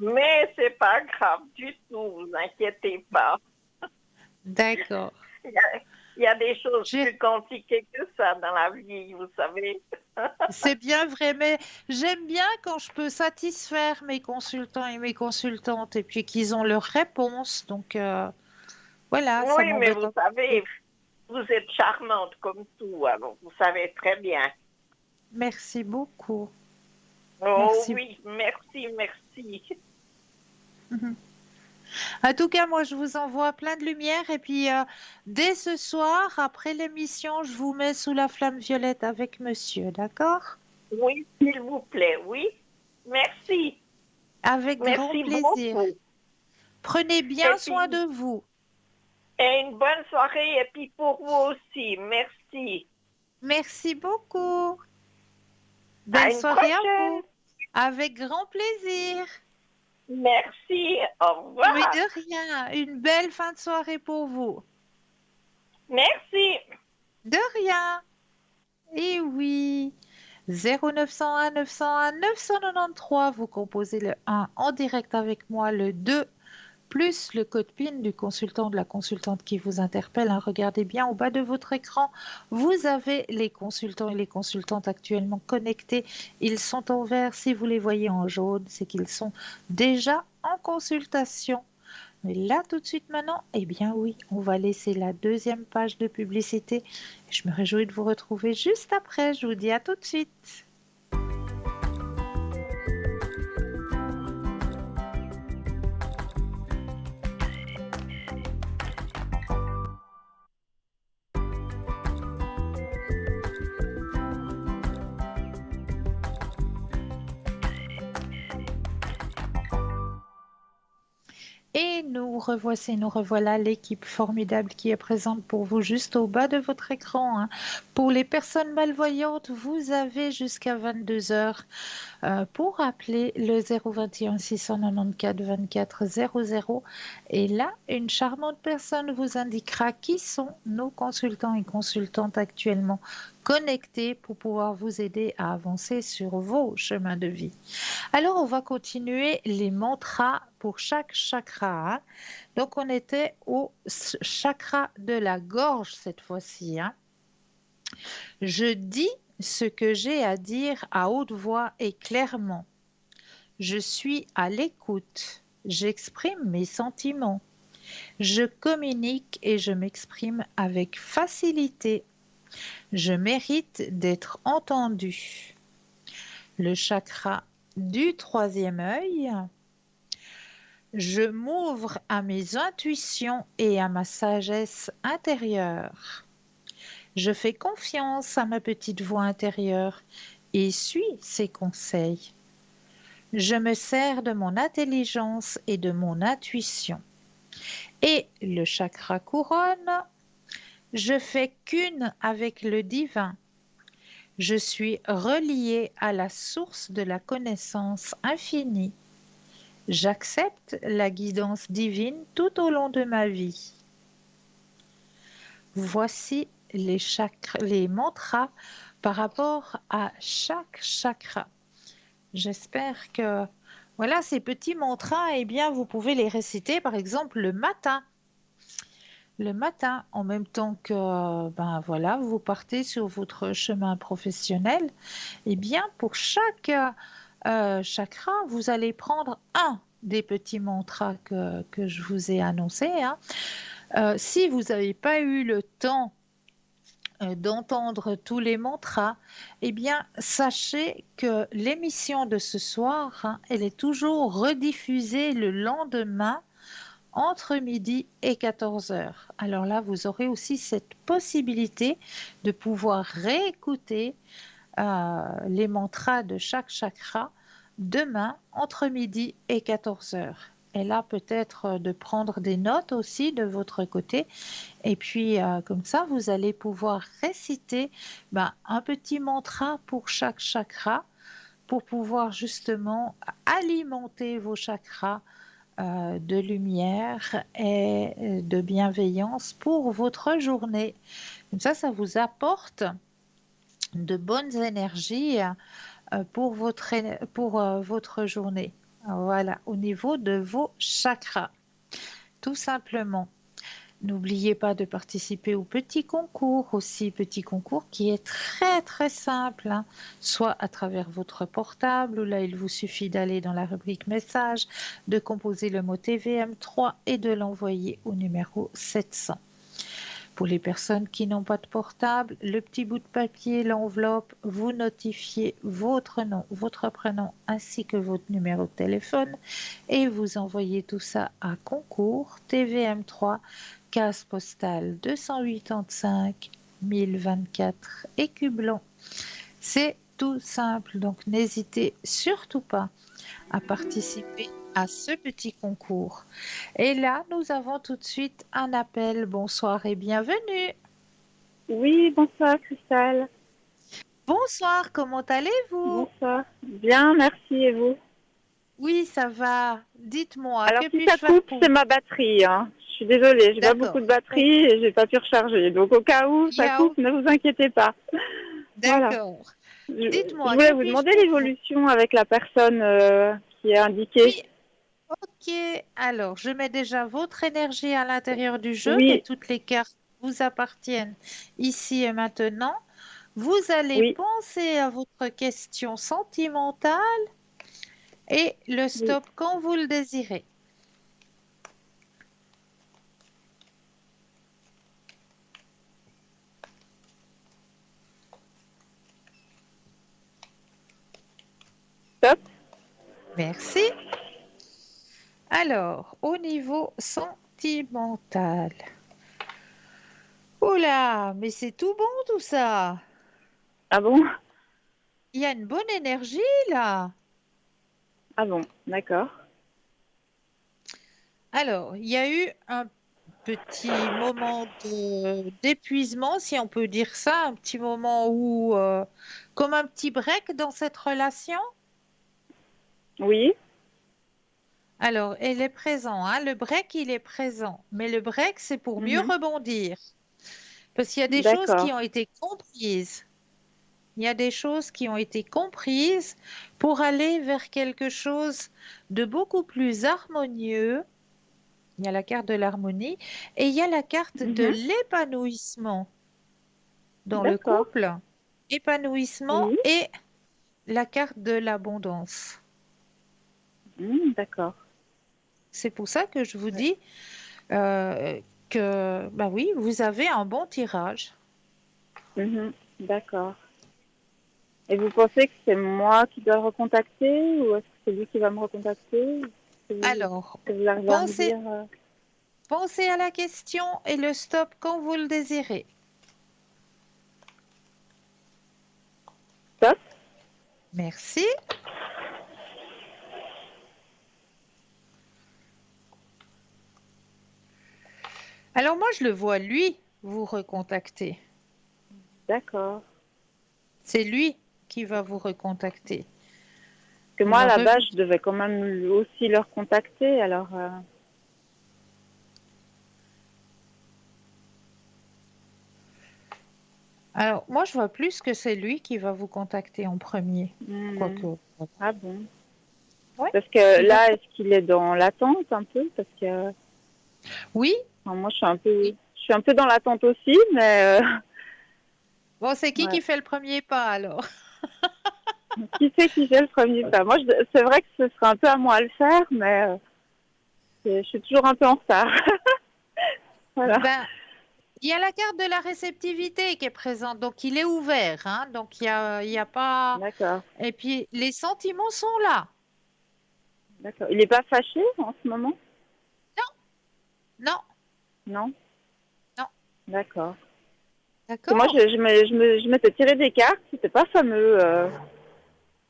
Mais c'est pas grave du tout, vous inquiétez pas. D'accord. Il y a, il y a des choses J'ai- plus compliquées que ça dans la vie, vous savez. C'est bien vrai, mais j'aime bien quand je peux satisfaire mes consultants et mes consultantes et puis qu'ils ont leurs réponses. Donc voilà, ça Oui, mais m'embête vous un peu. savez, vous êtes charmante comme tout, alors vous savez très bien. Merci beaucoup. Oh Merci. oui, merci, merci. En tout cas, moi, je vous envoie plein de lumière et puis dès ce soir, après l'émission, je vous mets sous la flamme violette avec monsieur, d'accord? Oui, s'il vous plaît, oui. Merci, Avec grand merci plaisir. beaucoup. Prenez bien Et soin puis, de vous. et une bonne soirée, et puis pour vous aussi, merci. Merci beaucoup. À Belle une soirée à prochaine. vous. Avec grand plaisir. Merci, au Mais revoir. de rien. Une belle fin de soirée pour vous. Merci. De rien. Et oui. 0901 901 993, vous composez le 1 en direct avec moi, le 2 plus le code PIN du consultant ou de la consultante qui vous interpelle, hein. Regardez bien au bas de votre écran, vous avez les consultants et les consultantes actuellement connectés. Ils sont en vert. Si vous les voyez en jaune, c'est qu'ils sont déjà en consultation. Mais là, tout de suite maintenant, eh bien oui, on va laisser la deuxième page de publicité. Je me réjouis de vous retrouver juste après. Je vous dis à tout de suite. Et nous revoici, nous revoilà l'équipe formidable qui est présente pour vous juste au bas de votre écran, hein. Pour les personnes malvoyantes, vous avez jusqu'à 22 heures pour appeler le 021 694 24 00. Et là, une charmante personne vous indiquera qui sont nos consultants et consultantes actuellement connectés pour pouvoir vous aider à avancer sur vos chemins de vie. Alors, on va continuer les mantras pour chaque chakra, hein. Donc, on était au chakra de la gorge cette fois-ci, hein. Je dis ce que j'ai à dire à haute voix et clairement. Je suis à l'écoute. J'exprime mes sentiments. Je communique et je m'exprime avec facilité. Je mérite d'être entendu. Le chakra du troisième œil. Je m'ouvre à mes intuitions et à ma sagesse intérieure. Je fais confiance à ma petite voix intérieure et suis ses conseils. Je me sers de mon intelligence et de mon intuition. Et le chakra couronne, je fais qu'une avec le divin. Je suis relié à la source de la connaissance infinie. J'accepte la guidance divine tout au long de ma vie. Voici les mantras par rapport à chaque chakra. J'espère que voilà, ces petits mantras, eh bien, vous pouvez les réciter par exemple le matin. Le matin, en même temps que ben voilà, vous partez sur votre chemin professionnel, eh bien, pour chaque chakra, vous allez prendre un des petits mantras que je vous ai annoncés, hein. Si vous n'avez pas eu le temps d'entendre tous les mantras, eh bien, sachez que l'émission de ce soir, hein, elle est toujours rediffusée le lendemain entre midi et 14 heures. Alors là, vous aurez aussi cette possibilité de pouvoir réécouter les mantras de chaque chakra demain entre midi et 14 heures. Et là, peut-être de prendre des notes aussi de votre côté. Et puis, comme ça, vous allez pouvoir réciter un petit mantra pour chaque chakra pour pouvoir justement alimenter vos chakras de lumière et de bienveillance pour votre journée. Comme ça vous apporte de bonnes énergies pour votre journée. Voilà, au niveau de vos chakras, tout simplement. N'oubliez pas de participer au petit concours aussi, petit concours qui est très très simple, hein. Soit à travers votre portable, où là il vous suffit d'aller dans la rubrique message, de composer le mot TVM3 et de l'envoyer au numéro 700. Pour les personnes qui n'ont pas de portable, le petit bout de papier, l'enveloppe, vous notifiez votre nom, votre prénom ainsi que votre numéro de téléphone et vous envoyez tout ça à concours TVM3, case postale 285 1024 Écublens. C'est tout simple, donc n'hésitez surtout pas à participer à ce petit concours. Et là, nous avons tout de suite un appel. Bonsoir et bienvenue. Oui, bonsoir Christelle. Bonsoir, comment allez-vous? Bonsoir. Bien, merci et vous? Oui, ça va. Dites-moi, Alors que si puis-je ça faire coupe, pour c'est vous? ma batterie, hein. Je suis désolée, j'ai pas beaucoup D'accord. de batterie et j'ai pas pu recharger. Donc au cas où Il y ça a... coupe, ne vous inquiétez pas. Voilà. D'accord. Je Dites-moi, voulais que vous puis-je demander pour vous? l'évolution avec la personne qui est indiquée. Oui, ok. Alors, je mets déjà votre énergie à l'intérieur du jeu et Oui, toutes les cartes vous appartiennent ici et maintenant. Vous allez oui, penser à votre question sentimentale et le oui. stop quand vous le désirez. Top. Merci. Alors, au niveau sentimental. Oula, mais c'est tout bon tout ça. Ah bon? Il y a une bonne énergie là. Ah bon, d'accord. Alors, il y a eu un petit moment d'épuisement, si on peut dire ça, un petit moment où, comme un petit break dans cette relation. Oui. Alors, elle est présent, hein, le break, il est présent. Mais le break, c'est pour mieux Mhm. rebondir. Parce qu'il y a des choses D'accord. qui ont été comprises. Il y a des choses qui ont été comprises pour aller vers quelque chose de beaucoup plus harmonieux. Il y a la carte de l'harmonie et il y a la carte de Mhm. l'épanouissement dans le D'accord. couple. Épanouissement Oui. et la carte de l'abondance. D'accord. C'est pour ça que je vous Ouais. dis que, bah oui, vous avez un bon tirage. Mhm. D'accord. Et vous pensez que c'est moi qui dois le recontacter ou est-ce que c'est lui qui va me recontacter? Alors, Est-ce que vous arrivez à me pensez, dire pensez à la question et le stop quand vous le désirez. stop? Merci. Alors moi, je le vois, lui, vous recontacter. D'accord. C'est lui qui va vous recontacter. Parce que Il moi, à va la base, revenir. je devais quand même aussi le recontacter. Alors, Alors, moi, je vois plus que c'est lui qui va vous contacter en premier. hmm, Quoique. ah bon? Oui, Parce que il va. là, est-ce qu'il est dans l'attente un peu? Parce que Oui, enfin, moi, oui. je suis un peu dans l'attente aussi, mais Bon, c'est qui ouais. fait le premier pas alors? Qui sait qui fait le premier pas? Moi, c'est vrai que ce serait un peu à moi à le faire, mais je suis toujours un peu en retard. Voilà. Ben, Il y a la carte de la réceptivité qui est présente, donc il est ouvert, hein, donc il y a pas. D'accord, Et puis les sentiments sont là. d'accord. Il n'est pas fâché en ce moment? Non, Non? non, D'accord. Parce que moi, d'accord. je m'étais tiré des cartes, c'était pas fameux.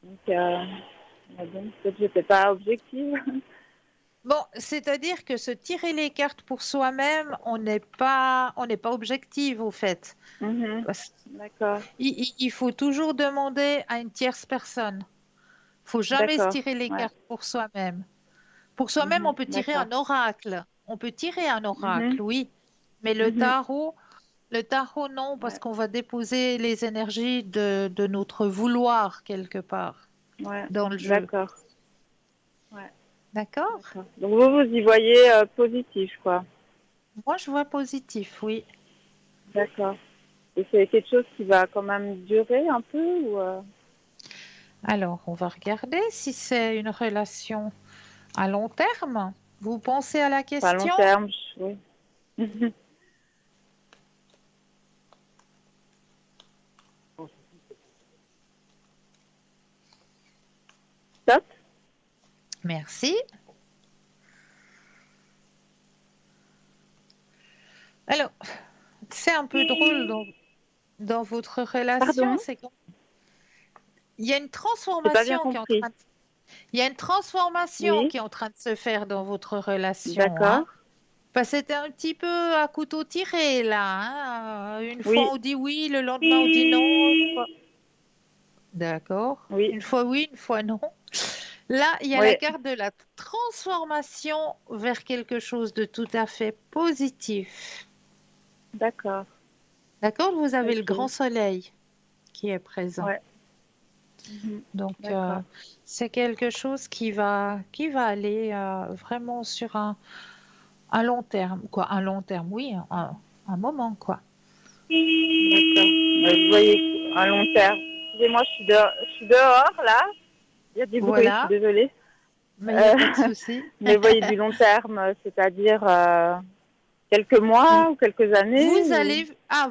Donc, mais bon, peut-être que j'étais pas objective. Bon, c'est-à-dire que se tirer les cartes pour soi-même, on n'est pas objectif au fait. Mhm. Parce- D'accord, il faut toujours demander à une tierce personne. Faut jamais se d'accord. tirer les Ouais. cartes pour soi-même. Pour soi-même, on Mhm. peut tirer D'accord. un oracle. On peut tirer un Mhm. oracle, oui. Mais Mhm. le tarot, non, parce Ouais. qu'on va déposer les énergies de notre vouloir quelque part Ouais. dans le jeu. D'accord. Ouais. D'accord? D'accord. Donc vous y voyez positif, quoi. Moi, je vois positif, oui. D'accord. Et c'est quelque chose qui va quand même durer un peu ou Alors, on va regarder si c'est une relation à long terme. Vous pensez à la pas à long question? terme, oui. Top. Merci. Alors, c'est un peu drôle dans votre relation, Pardon, c'est qu'il y a une j'ai pas bien transformation qui est en compris. train de, il y a une transformation Oui. qui est en train de se faire dans votre relation, D'accord. hein. Parce que c'était un petit peu à couteau tiré là, hein. Une fois Oui. on dit oui, le lendemain on dit non. D'accord. Oui. Une fois oui, une fois non. Là, il y a la Oui. carte de la transformation vers quelque chose de tout à fait positif. D'accord. D'accord? Vous avez le grand Ok. soleil qui est présent. Ouais. Mhm. Donc, D'accord. c'est quelque chose qui va aller vraiment sur un long terme, quoi. Un long terme, oui, un moment, quoi. D'accord. Vous voyez, à long terme. Excusez-moi, je suis dehors là. Il y a du bruit, je suis Voilà, désolée. mais il n'y a Euh, pas de souci. mais vous voyez du long terme, c'est-à-dire quelques mois ou quelques années ou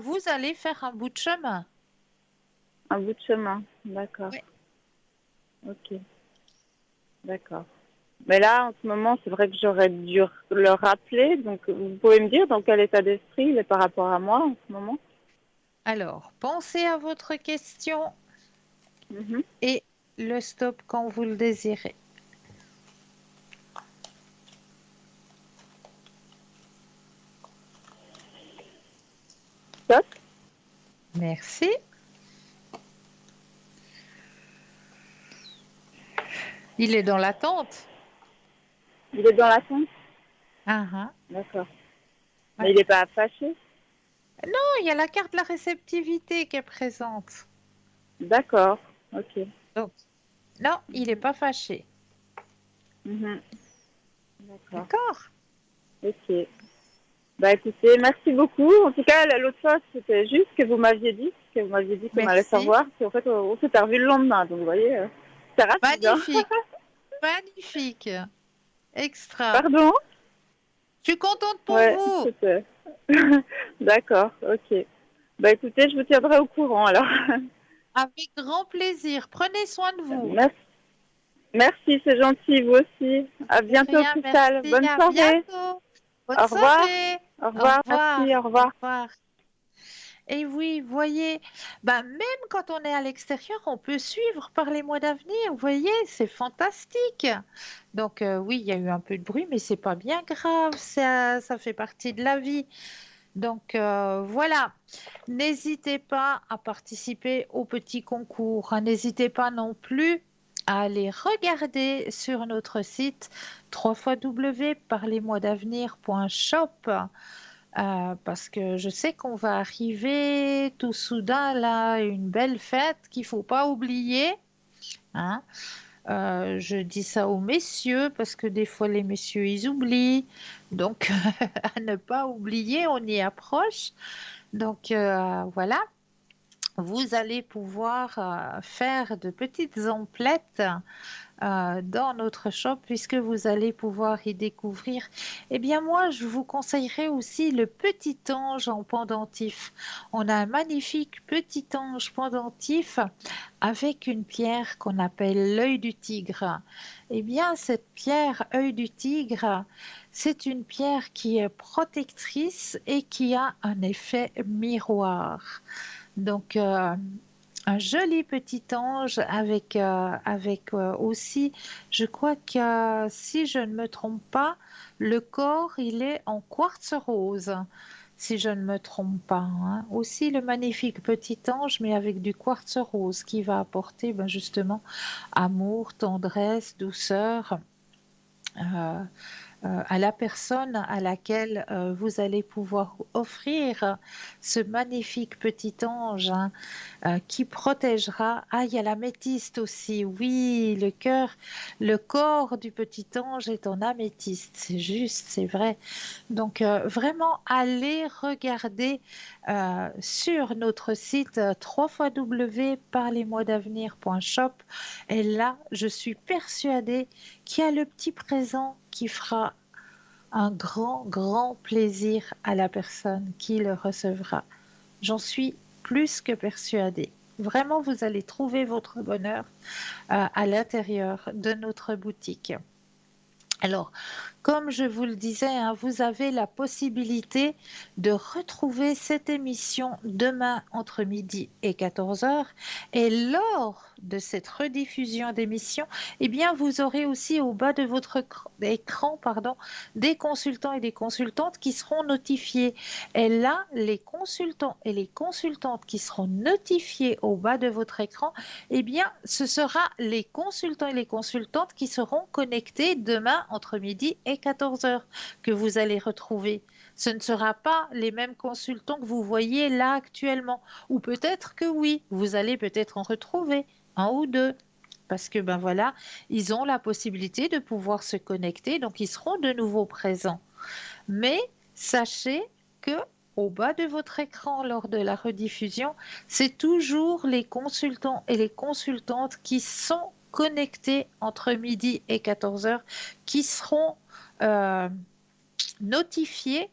Vous allez faire un bout de chemin. un bout de chemin. D'accord. Oui. Ok. D'accord. Mais là, en ce moment, c'est vrai que j'aurais dû le rappeler. Donc, vous pouvez me dire dans quel état d'esprit il est par rapport à moi en ce moment? Alors, pensez à votre question Mhm. et le stop quand vous le désirez. Stop. Merci. Il est dans l'attente. Il est dans l'attente? Ah, ah. D'accord. Mais Ouais. il n'est pas fâché? Non, il y a la carte de la réceptivité qui est présente. D'accord. Ok. Donc, non, il n'est Mhm. pas fâché. Mhm. D'accord. D'accord? Ok. Bah écoutez, merci beaucoup. En tout cas, l'autre fois, c'était juste ce que vous m'aviez dit, qu'on allait Merci. savoir. Puis en fait, on s'était revu le lendemain. Donc vous voyez, c'est rapide. Hein. Magnifique. Magnifique. Extra. Pardon? Je suis contente pour Ouais, vous. c'était. D'accord, ok. Bah écoutez, je vous tiendrai au courant alors. Avec grand plaisir. Prenez soin de vous. Merci, merci, c'est gentil, vous aussi. À De bientôt, rien, Cristal. merci. Bonne À soirée. bientôt. Bonne Au revoir. soirée. Au Au revoir, revoir. merci, au Au revoir. revoir. Et oui, voyez, bah, même quand on est à l'extérieur, on peut suivre par les mois d'avenir. Vous voyez, c'est fantastique. Donc oui, il y a eu un peu de bruit, mais c'est pas bien grave. Ça fait partie de la vie. Donc voilà. N'hésitez pas à participer au petit concours, hein. N'hésitez pas non plus à aller regarder sur notre site www.parlezmoi-d'avenir.shop. Parce que je sais qu'on va arriver tout soudain là, une belle fête qu'il faut pas oublier, hein. Je dis ça aux messieurs parce que des fois les messieurs ils oublient. Donc à ne pas oublier, on y approche. Donc voilà. vous allez pouvoir faire de petites emplettes dans notre shop puisque vous allez pouvoir y découvrir. Eh bien, moi, je vous conseillerais aussi le petit ange en pendentif. On a un magnifique petit ange pendentif avec une pierre qu'on appelle l'œil du tigre. Eh bien, cette pierre œil du tigre, c'est une pierre qui est protectrice et qui a un effet miroir. Donc, un joli petit ange avec aussi, je crois que si je ne me trompe pas, le corps, il est en quartz rose, si je ne me trompe pas, hein. Aussi le magnifique petit ange, mais avec du quartz rose qui va apporter ben, justement amour, tendresse, douceur. euh, à la personne à laquelle vous allez pouvoir offrir ce magnifique petit ange hein, qui protégera. Ah, il y a l'améthyste aussi. Oui, le corps du petit ange est en améthyste. C'est juste, c'est vrai. Donc, vraiment, allez regarder sur notre site www.parlez-moi-d'avenir.shop. Et là, je suis persuadée qu'il y a le petit présent qui fera un grand, grand plaisir à la personne qui le recevra. J'en suis plus que persuadée. Vraiment, vous allez trouver votre bonheur à l'intérieur de notre boutique. Alors, comme je vous le disais, hein, vous avez la possibilité de retrouver cette émission demain entre midi et 14 heures. Et lors de cette rediffusion d'émission, eh bien, vous aurez aussi au bas de votre écran, des consultants et des consultantes qui seront notifiés. Et là, les consultants et les consultantes qui seront notifiés au bas de votre écran, eh bien, ce sera les consultants et les consultantes qui seront connectés demain entre midi et 14 heures que vous allez retrouver. Ce ne sera pas les mêmes consultants que vous voyez là actuellement. Ou peut-être que oui, vous allez peut-être en retrouver un ou deux. Parce que ben voilà, ils ont la possibilité de pouvoir se connecter, donc ils seront de nouveau présents. Mais sachez que au bas de votre écran lors de la rediffusion, c'est toujours les consultants et les consultantes qui sont connectés entre midi et 14 heures qui seront euh, notifiés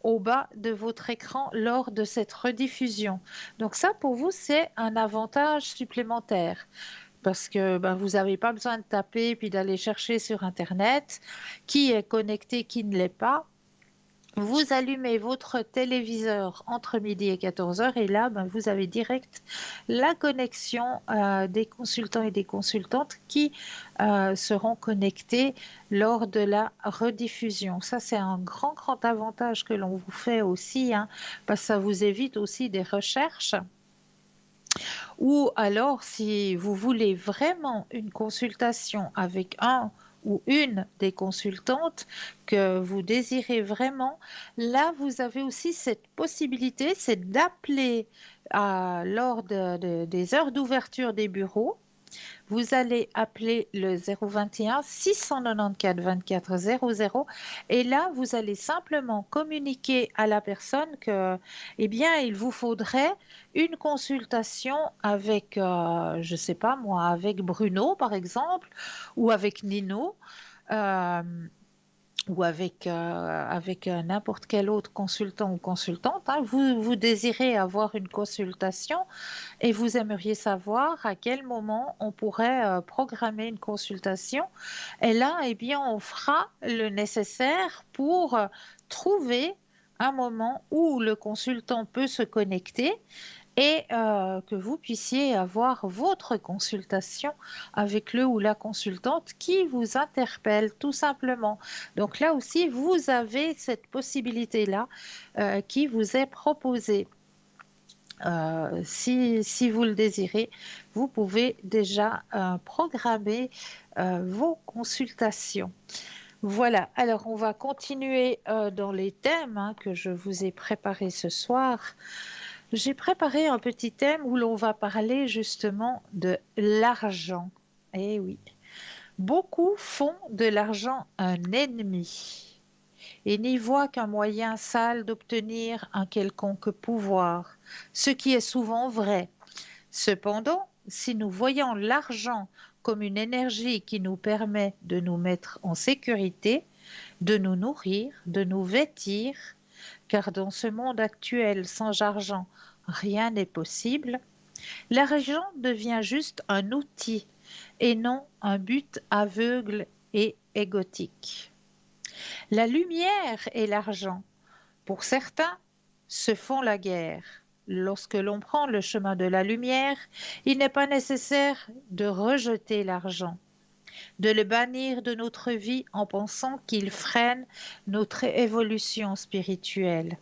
au bas de votre écran lors de cette rediffusion. Donc ça, pour vous, c'est un avantage supplémentaire parce que ben, vous n'avez pas besoin de taper puis d'aller chercher sur Internet qui est connecté, qui ne l'est pas. Vous allumez votre téléviseur entre midi et 14 heures et là, ben, vous avez direct la connexion des consultants et des consultantes qui seront connectés lors de la rediffusion. Ça, c'est un grand, grand avantage que l'on vous fait aussi, hein, parce que ça vous évite aussi des recherches. Ou alors, si vous voulez vraiment une consultation avec un ou une des consultantes que vous désirez vraiment, là, vous avez aussi cette possibilité, c'est d'appeler lors des heures d'ouverture des bureaux. Vous allez appeler le 021 694 24 00 et là, vous allez simplement communiquer à la personne que, eh bien, il vous faudrait une consultation avec, je ne sais pas moi, avec Bruno par exemple, ou avec Nino. euh, ou avec n'importe quel autre consultant ou consultante, hein. Vous désirez avoir une consultation et vous aimeriez savoir à quel moment on pourrait programmer une consultation. Et là, eh bien, on fera le nécessaire pour trouver un moment où le consultant peut se connecter et que vous puissiez avoir votre consultation avec le ou la consultante qui vous interpelle tout simplement. Donc là aussi, vous avez cette possibilité-là qui vous est proposée. Si vous le désirez, vous pouvez déjà programmer vos consultations. Voilà, alors on va continuer dans les thèmes hein, que je vous ai préparés ce soir. J'ai préparé un petit thème où l'on va parler justement de l'argent. Eh oui, beaucoup font de l'argent un ennemi et n'y voient qu'un moyen sale d'obtenir un quelconque pouvoir, ce qui est souvent vrai. Cependant, si nous voyons l'argent comme une énergie qui nous permet de nous mettre en sécurité, de nous nourrir, de nous vêtir, car dans ce monde actuel sans argent, rien n'est possible, l'argent devient juste un outil et non un but aveugle et égotique. La lumière et l'argent, pour certains, se font la guerre. Lorsque l'on prend le chemin de la lumière, il n'est pas nécessaire de rejeter l'argent, de le bannir de notre vie en pensant qu'il freine notre évolution spirituelle.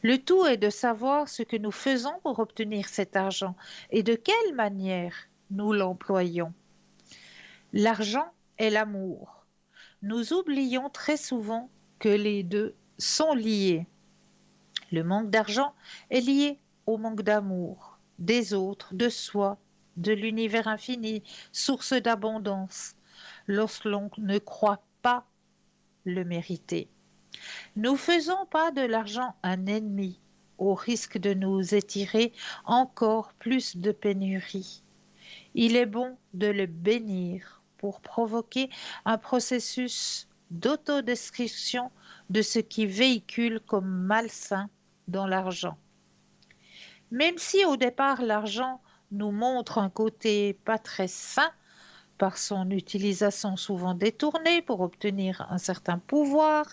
Le tout est de savoir ce que nous faisons pour obtenir cet argent et de quelle manière nous l'employons. L'argent est l'amour. Nous oublions très souvent que les deux sont liés. Le manque d'argent est lié au manque d'amour, des autres, de soi, de l'univers infini, source d'abondance, lorsque l'on ne croit pas le mériter. Ne faisons pas de l'argent un ennemi, au risque de nous étirer encore plus de pénurie. Il est bon de le bénir pour provoquer un processus d'autodestruction de ce qui véhicule comme malsain dans l'argent. Même si au départ l'argent nous montre un côté pas très sain par son utilisation souvent détournée pour obtenir un certain pouvoir,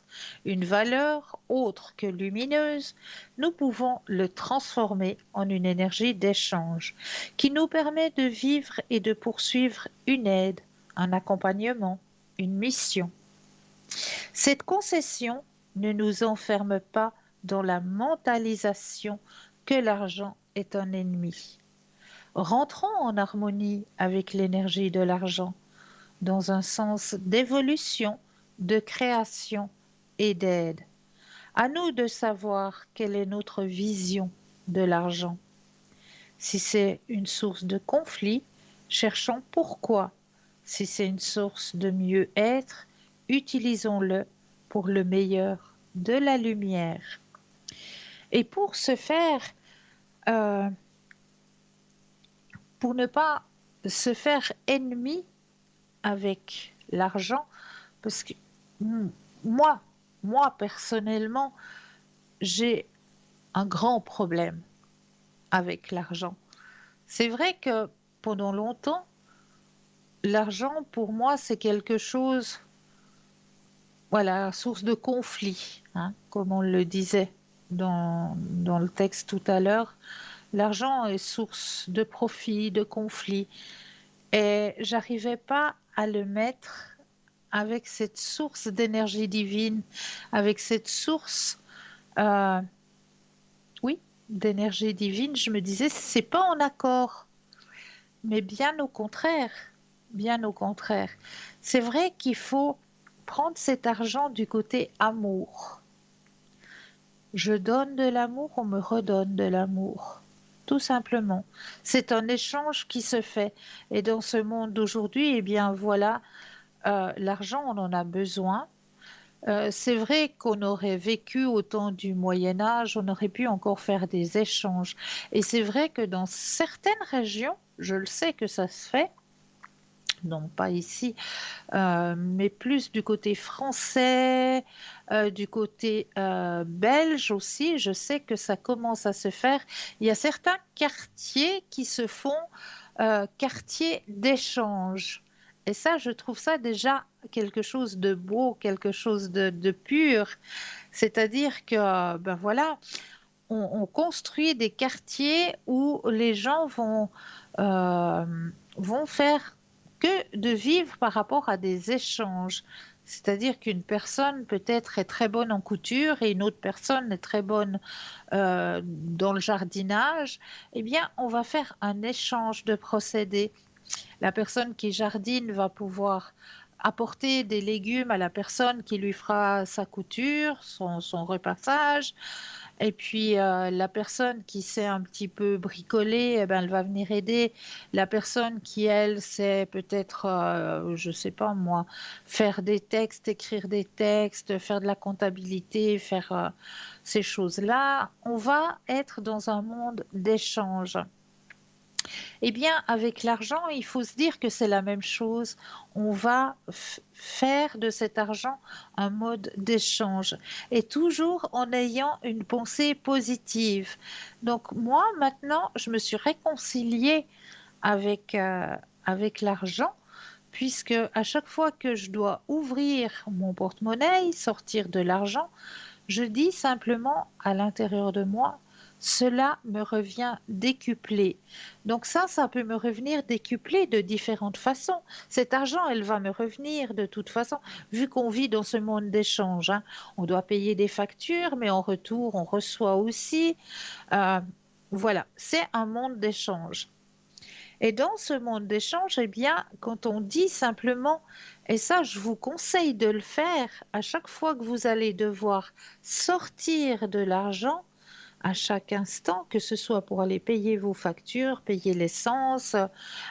une valeur autre que lumineuse, nous pouvons le transformer en une énergie d'échange qui nous permet de vivre et de poursuivre une aide, un accompagnement, une mission. Cette concession ne nous enferme pas dans la mentalisation que l'argent est un ennemi. Rentrons en harmonie avec l'énergie de l'argent, dans un sens d'évolution, de création et d'aide. À nous de savoir quelle est notre vision de l'argent. Si c'est une source de conflit, cherchons pourquoi. Si c'est une source de mieux-être, utilisons-le pour le meilleur de la lumière. Et pour ce faire, pour ne pas se faire ennemi avec l'argent, parce que moi personnellement, j'ai un grand problème avec l'argent. C'est vrai que pendant longtemps, l'argent pour moi c'est quelque chose, voilà, source de conflit, hein, comme on le disait dans le texte tout à l'heure. L'argent est source de profit, de conflit. Et j'arrivais pas à le mettre avec cette source d'énergie divine, avec cette source, euh, oui, d'énergie divine. Je me disais, c'est pas en accord, mais bien au contraire, bien au contraire. C'est vrai qu'il faut prendre cet argent du côté amour. Je donne de l'amour, on me redonne de l'amour. Tout simplement. C'est un échange qui se fait. Et dans ce monde d'aujourd'hui, eh bien voilà, l'argent, on en a besoin. C'est vrai qu'on aurait vécu au temps du Moyen Âge, on aurait pu encore faire des échanges. Et c'est vrai que dans certaines régions, je le sais que ça se fait, non pas ici, mais plus du côté français, du côté belge aussi. Je sais que ça commence à se faire. Il y a certains quartiers qui se font quartiers d'échange. Et ça, je trouve ça déjà quelque chose de beau, quelque chose de pur. C'est-à-dire que, ben voilà, on construit des quartiers où les gens vont faire que de vivre par rapport à des échanges. C'est-à-dire qu'une personne peut-être est très bonne en couture et une autre personne est très bonne dans le jardinage. Eh bien, on va faire un échange de procédés. La personne qui jardine va pouvoir apporter des légumes à la personne qui lui fera sa couture, son repassage. Et puis la personne qui sait un petit peu bricoler, eh ben, elle va venir aider. La personne qui, elle, sait peut-être, je sais pas moi, faire des textes, écrire des textes, faire de la comptabilité, faire ces choses-là. On va être dans un monde d'échange. Eh bien, avec l'argent, il faut se dire que c'est la même chose. On va faire de cet argent un mode d'échange et toujours en ayant une pensée positive. Donc moi, maintenant, je me suis réconciliée avec, avec l'argent puisque à chaque fois que je dois ouvrir mon porte-monnaie, sortir de l'argent, je dis simplement à l'intérieur de moi, cela me revient décuplé. Donc ça peut me revenir décuplé de différentes façons. Cet argent, elle va me revenir de toute façon, vu qu'on vit dans ce monde d'échange, hein. On doit payer des factures, mais en retour, on reçoit aussi. Euh, voilà, c'est un monde d'échange. Et dans ce monde d'échange, eh bien, quand on dit simplement, et ça, je vous conseille de le faire à chaque fois que vous allez devoir sortir de l'argent, à chaque instant, que ce soit pour aller payer vos factures, payer l'essence,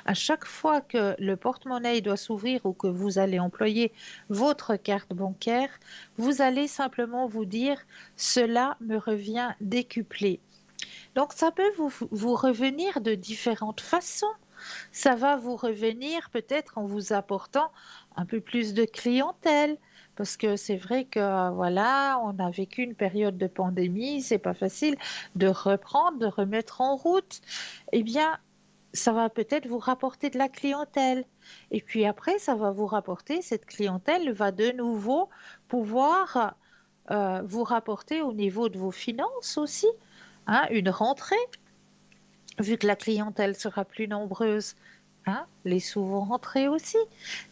à chaque fois que le porte-monnaie doit s'ouvrir ou que vous allez employer votre carte bancaire, vous allez simplement vous dire, cela me revient décuplé. Donc ça peut vous revenir de différentes façons. Ça va vous revenir peut-être en vous apportant un peu plus de clientèle. Parce que c'est vrai que voilà, on a vécu une période de pandémie, c'est pas facile de reprendre, de remettre en route. Eh bien, ça va peut-être vous rapporter de la clientèle. Et puis après, ça va vous rapporter, cette clientèle va de nouveau pouvoir vous rapporter au niveau de vos finances aussi, hein, une rentrée vu que la clientèle sera plus nombreuse, hein, les sous vont rentrer aussi.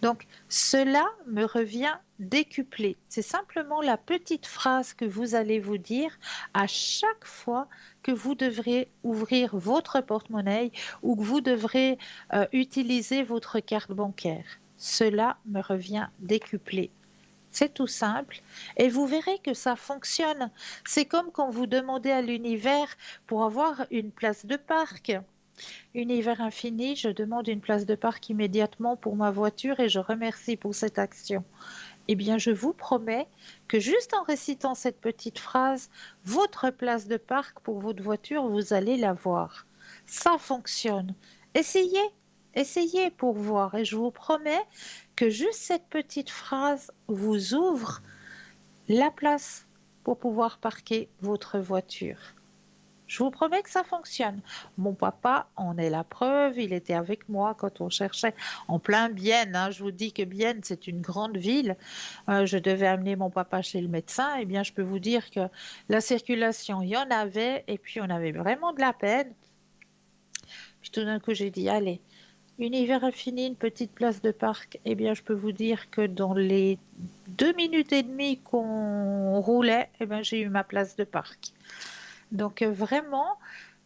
Donc, cela me revient décuplé. C'est simplement la petite phrase que vous allez vous dire à chaque fois que vous devrez ouvrir votre porte-monnaie ou que vous devrez utiliser votre carte bancaire. Cela me revient décuplé. C'est tout simple et vous verrez que ça fonctionne. C'est comme quand vous demandez à l'univers pour avoir une place de parc. Univers infini, je demande une place de parc immédiatement pour ma voiture et je remercie pour cette action. Eh bien, je vous promets que juste en récitant cette petite phrase, votre place de parc pour votre voiture, vous allez l'avoir. Ça fonctionne. Essayez, essayez pour voir et je vous promets que juste cette petite phrase vous ouvre la place pour pouvoir parquer votre voiture. Je vous promets que ça fonctionne. Mon papa en est la preuve. Il était avec moi quand on cherchait en plein Bienne, hein. Je vous dis que Bienne, c'est une grande ville. Je devais amener mon papa chez le médecin. Eh bien, je peux vous dire que la circulation, il y en avait. Et puis, on avait vraiment de la peine. Puis tout d'un coup, j'ai dit, allez, univers infini, une petite place de parc. Eh bien, je peux vous dire que dans les 2 minutes et demie qu'on roulait, eh bien, j'ai eu ma place de parc. Donc, vraiment,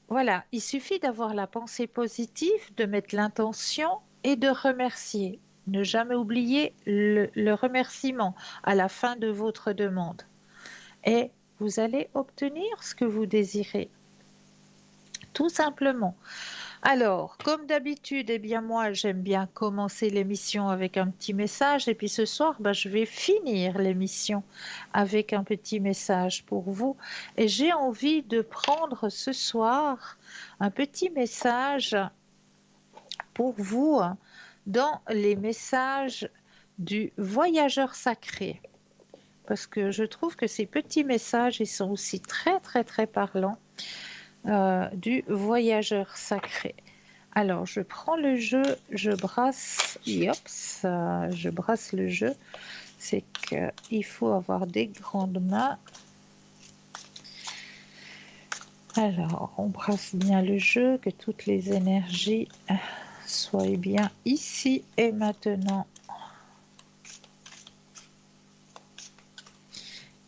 voilà, il suffit d'avoir la pensée positive, de mettre l'intention et de remercier. Ne jamais oublier le remerciement à la fin de votre demande. Et vous allez obtenir ce que vous désirez. Tout simplement. Alors, comme d'habitude, eh bien moi, j'aime bien commencer l'émission avec un petit message et puis ce soir, je vais finir l'émission avec un petit message pour vous. Et j'ai envie de prendre ce soir un petit message pour vous dans les messages du voyageur sacré. Parce que je trouve que ces petits messages, ils sont aussi très, très, très parlants. Du voyageur sacré. Alors, je prends le jeu, je brasse, je brasse le jeu. C'est qu'il faut avoir des grandes mains. Alors, on brasse bien le jeu, que toutes les énergies soient bien ici et maintenant.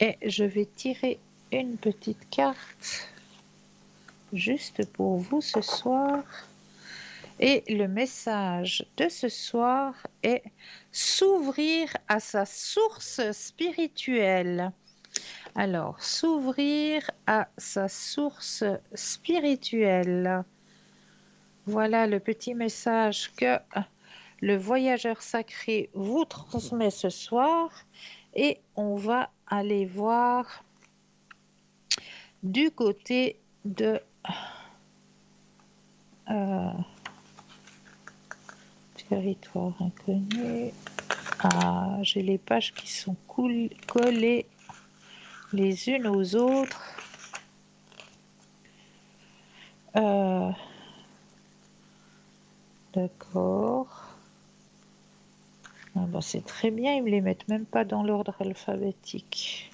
Et je vais tirer une petite carte juste pour vous ce soir. Et le message de ce soir est s'ouvrir à sa source spirituelle. Alors, s'ouvrir à sa source spirituelle. Voilà le petit message que le voyageur sacré vous transmet ce soir. Et on va aller voir du côté de Territoire inconnu. Ah, j'ai les pages qui sont collées les unes aux autres. D'accord. Ah bah, c'est très bien, ils me les mettent même pas dans l'ordre alphabétique.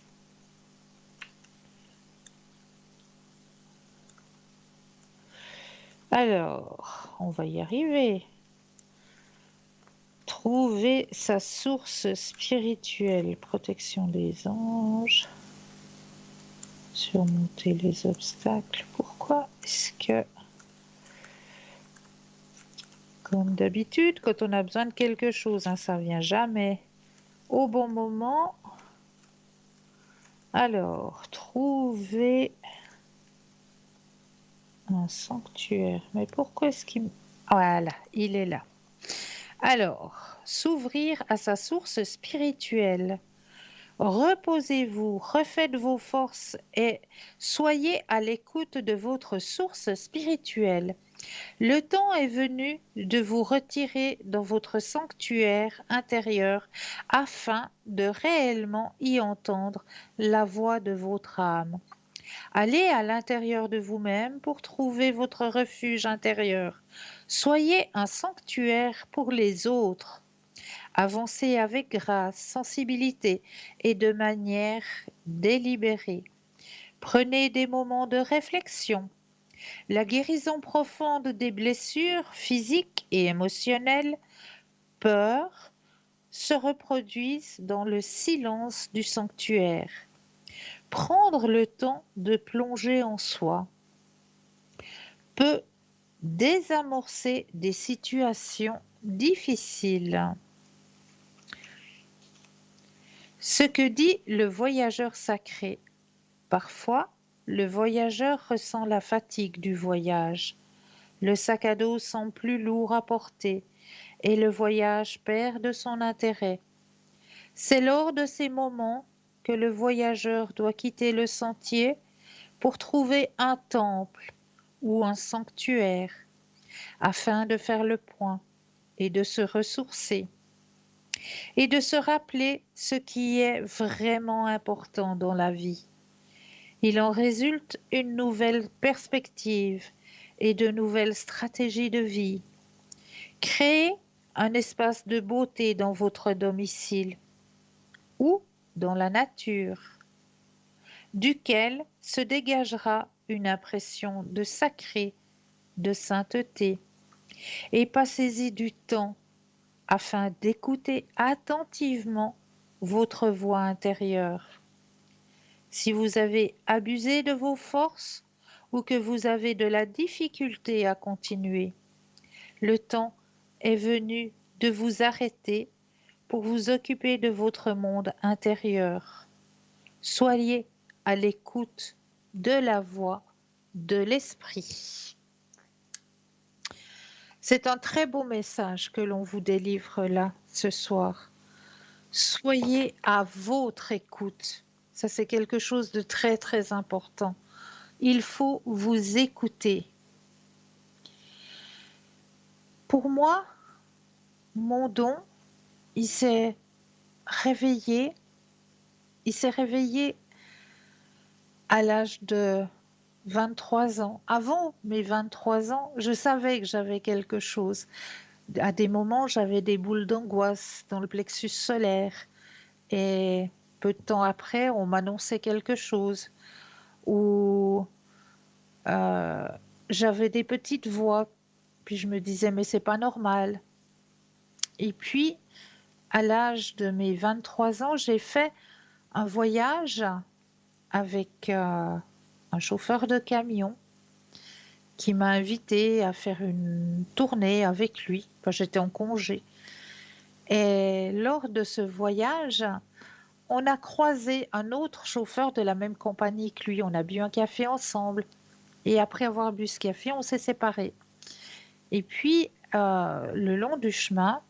Alors, on va y arriver. Trouver sa source spirituelle, protection des anges, surmonter les obstacles. Pourquoi est-ce que, comme d'habitude, quand on a besoin de quelque chose, hein, ça vient jamais au bon moment. Alors, trouver un sanctuaire. Mais pourquoi est-ce qu'il... Voilà, il est là. Alors, s'ouvrir à sa source spirituelle. Reposez-vous, refaites vos forces et soyez à l'écoute de votre source spirituelle. Le temps est venu de vous retirer dans votre sanctuaire intérieur afin de réellement y entendre la voix de votre âme. Allez à l'intérieur de vous-même pour trouver votre refuge intérieur. Soyez un sanctuaire pour les autres. Avancez avec grâce, sensibilité et de manière délibérée. Prenez des moments de réflexion. La guérison profonde des blessures physiques et émotionnelles, peur, se reproduisent dans le silence du sanctuaire. Prendre le temps de plonger en soi peut désamorcer des situations difficiles. Ce que dit le voyageur sacré. Parfois, le voyageur ressent la fatigue du voyage. Le sac à dos semble plus lourd à porter et le voyage perd de son intérêt. C'est lors de ces moments que le voyageur doit quitter le sentier pour trouver un temple ou un sanctuaire afin de faire le point et de se ressourcer et de se rappeler ce qui est vraiment important dans la vie. Il en résulte une nouvelle perspective et de nouvelles stratégies de vie. Créez un espace de beauté dans votre domicile ou dans la nature, duquel se dégagera une impression de sacré, de sainteté, et passez-y du temps afin d'écouter attentivement votre voix intérieure. Si vous avez abusé de vos forces ou que vous avez de la difficulté à continuer, le temps est venu de vous arrêter pour vous occuper de votre monde intérieur. Soyez à l'écoute de la voix de l'esprit. C'est un très beau message que l'on vous délivre là ce soir. Soyez à votre écoute. Ça, c'est quelque chose de très, très important. Il faut vous écouter. Pour moi, mon don, il s'est réveillé. Il s'est réveillé à l'âge de 23 ans. Avant mes 23 ans, je savais que j'avais quelque chose. À des moments, j'avais des boules d'angoisse dans le plexus solaire. Et peu de temps après, on m'annonçait quelque chose. Ou j'avais des petites voix. Puis je me disais, mais c'est pas normal. Et puis, à l'âge de mes 23 ans, j'ai fait un voyage avec un chauffeur de camion qui m'a invité à faire une tournée avec lui. Enfin, j'étais en congé. Et lors de ce voyage, on a croisé un autre chauffeur de la même compagnie que lui. On a bu un café ensemble. Et après avoir bu ce café, on s'est séparés. Et puis, le long du chemin,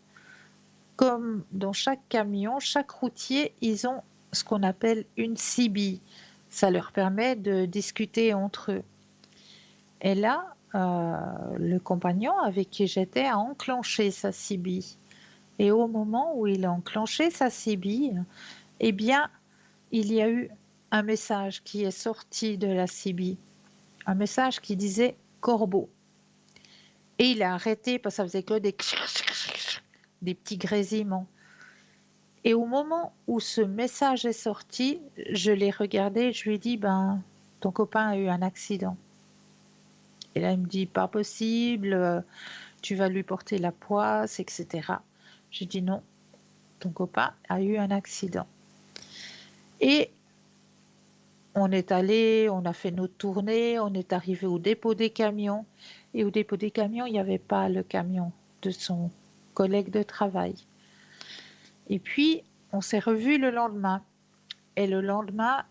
comme dans chaque camion, chaque routier, ils ont ce qu'on appelle une CB. Ça leur permet de discuter entre eux. Et là, le compagnon avec qui j'étais a enclenché sa CB. Et au moment où il a enclenché sa CB, eh bien, il y a eu un message qui est sorti de la CB, un message qui disait corbeau. Et il a arrêté parce que ça faisait que des petits grésillements. Et au moment où ce message est sorti, je l'ai regardé et je lui ai dit, ben, ton copain a eu un accident. Et là, il me dit, pas possible, tu vas lui porter la poisse, etc. J'ai dit, non, ton copain a eu un accident. Et on est allé, on a fait notre tournée, on est arrivé au dépôt des camions. Et au dépôt des camions, il n'y avait pas le camion de son collègue de travail. Et puis, on s'est revus le lendemain. Et le lendemain,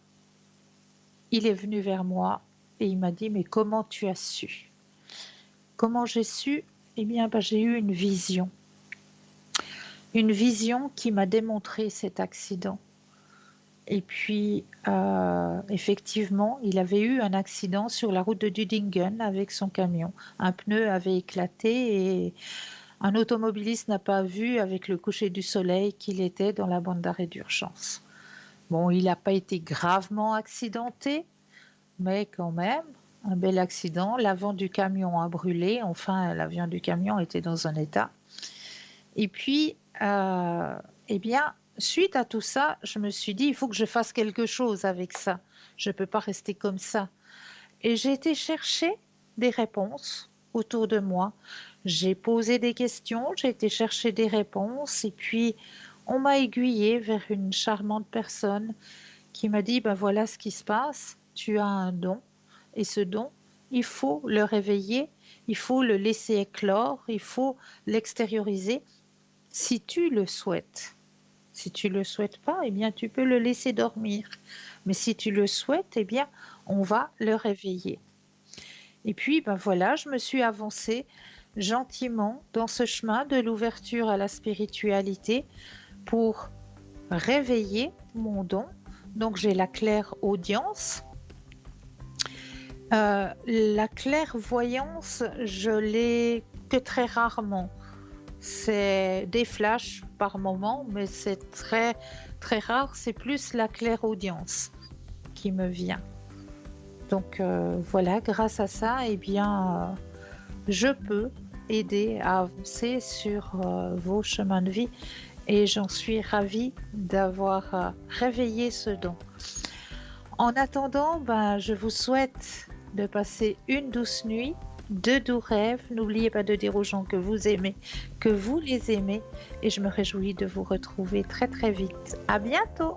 il est venu vers moi et il m'a dit, mais comment tu as su? Comment j'ai su? Eh bien, j'ai eu une vision. Une vision qui m'a démontré cet accident. Et puis, effectivement, il avait eu un accident sur la route de Dudingen avec son camion. Un pneu avait éclaté et un automobiliste n'a pas vu avec le coucher du soleil qu'il était dans la bande d'arrêt d'urgence. Bon, il n'a pas été gravement accidenté, mais quand même, un bel accident. L'avant du camion a brûlé. Enfin, l'avion du camion était dans un état. Et puis, eh bien, suite à tout ça, je me suis dit, il faut que je fasse quelque chose avec ça. Je ne peux pas rester comme ça. Et j'ai été chercher des réponses autour de moi. J'ai posé des questions, j'ai été chercher des réponses et puis on m'a aiguillée vers une charmante personne qui m'a dit, ben voilà ce qui se passe, tu as un don et ce don, il faut le réveiller, il faut le laisser éclore, il faut l'extérioriser si tu le souhaites. Si tu ne le souhaites pas, eh bien, tu peux le laisser dormir. Mais si tu le souhaites, eh bien, on va le réveiller. Et puis, ben voilà, je me suis avancée gentiment dans ce chemin de l'ouverture à la spiritualité pour réveiller mon don. Donc, j'ai la clairaudience. La clairvoyance, je l'ai que très rarement. C'est des flashs par moment, mais c'est très, très rare. C'est plus la clairaudience qui me vient. Donc voilà, grâce à ça, eh bien, je peux aider à avancer sur vos chemins de vie et j'en suis ravie d'avoir réveillé ce don. En attendant, je vous souhaite de passer une douce nuit, de doux rêves. N'oubliez pas de dire aux gens que vous aimez, que vous les aimez et je me réjouis de vous retrouver très très vite. À bientôt!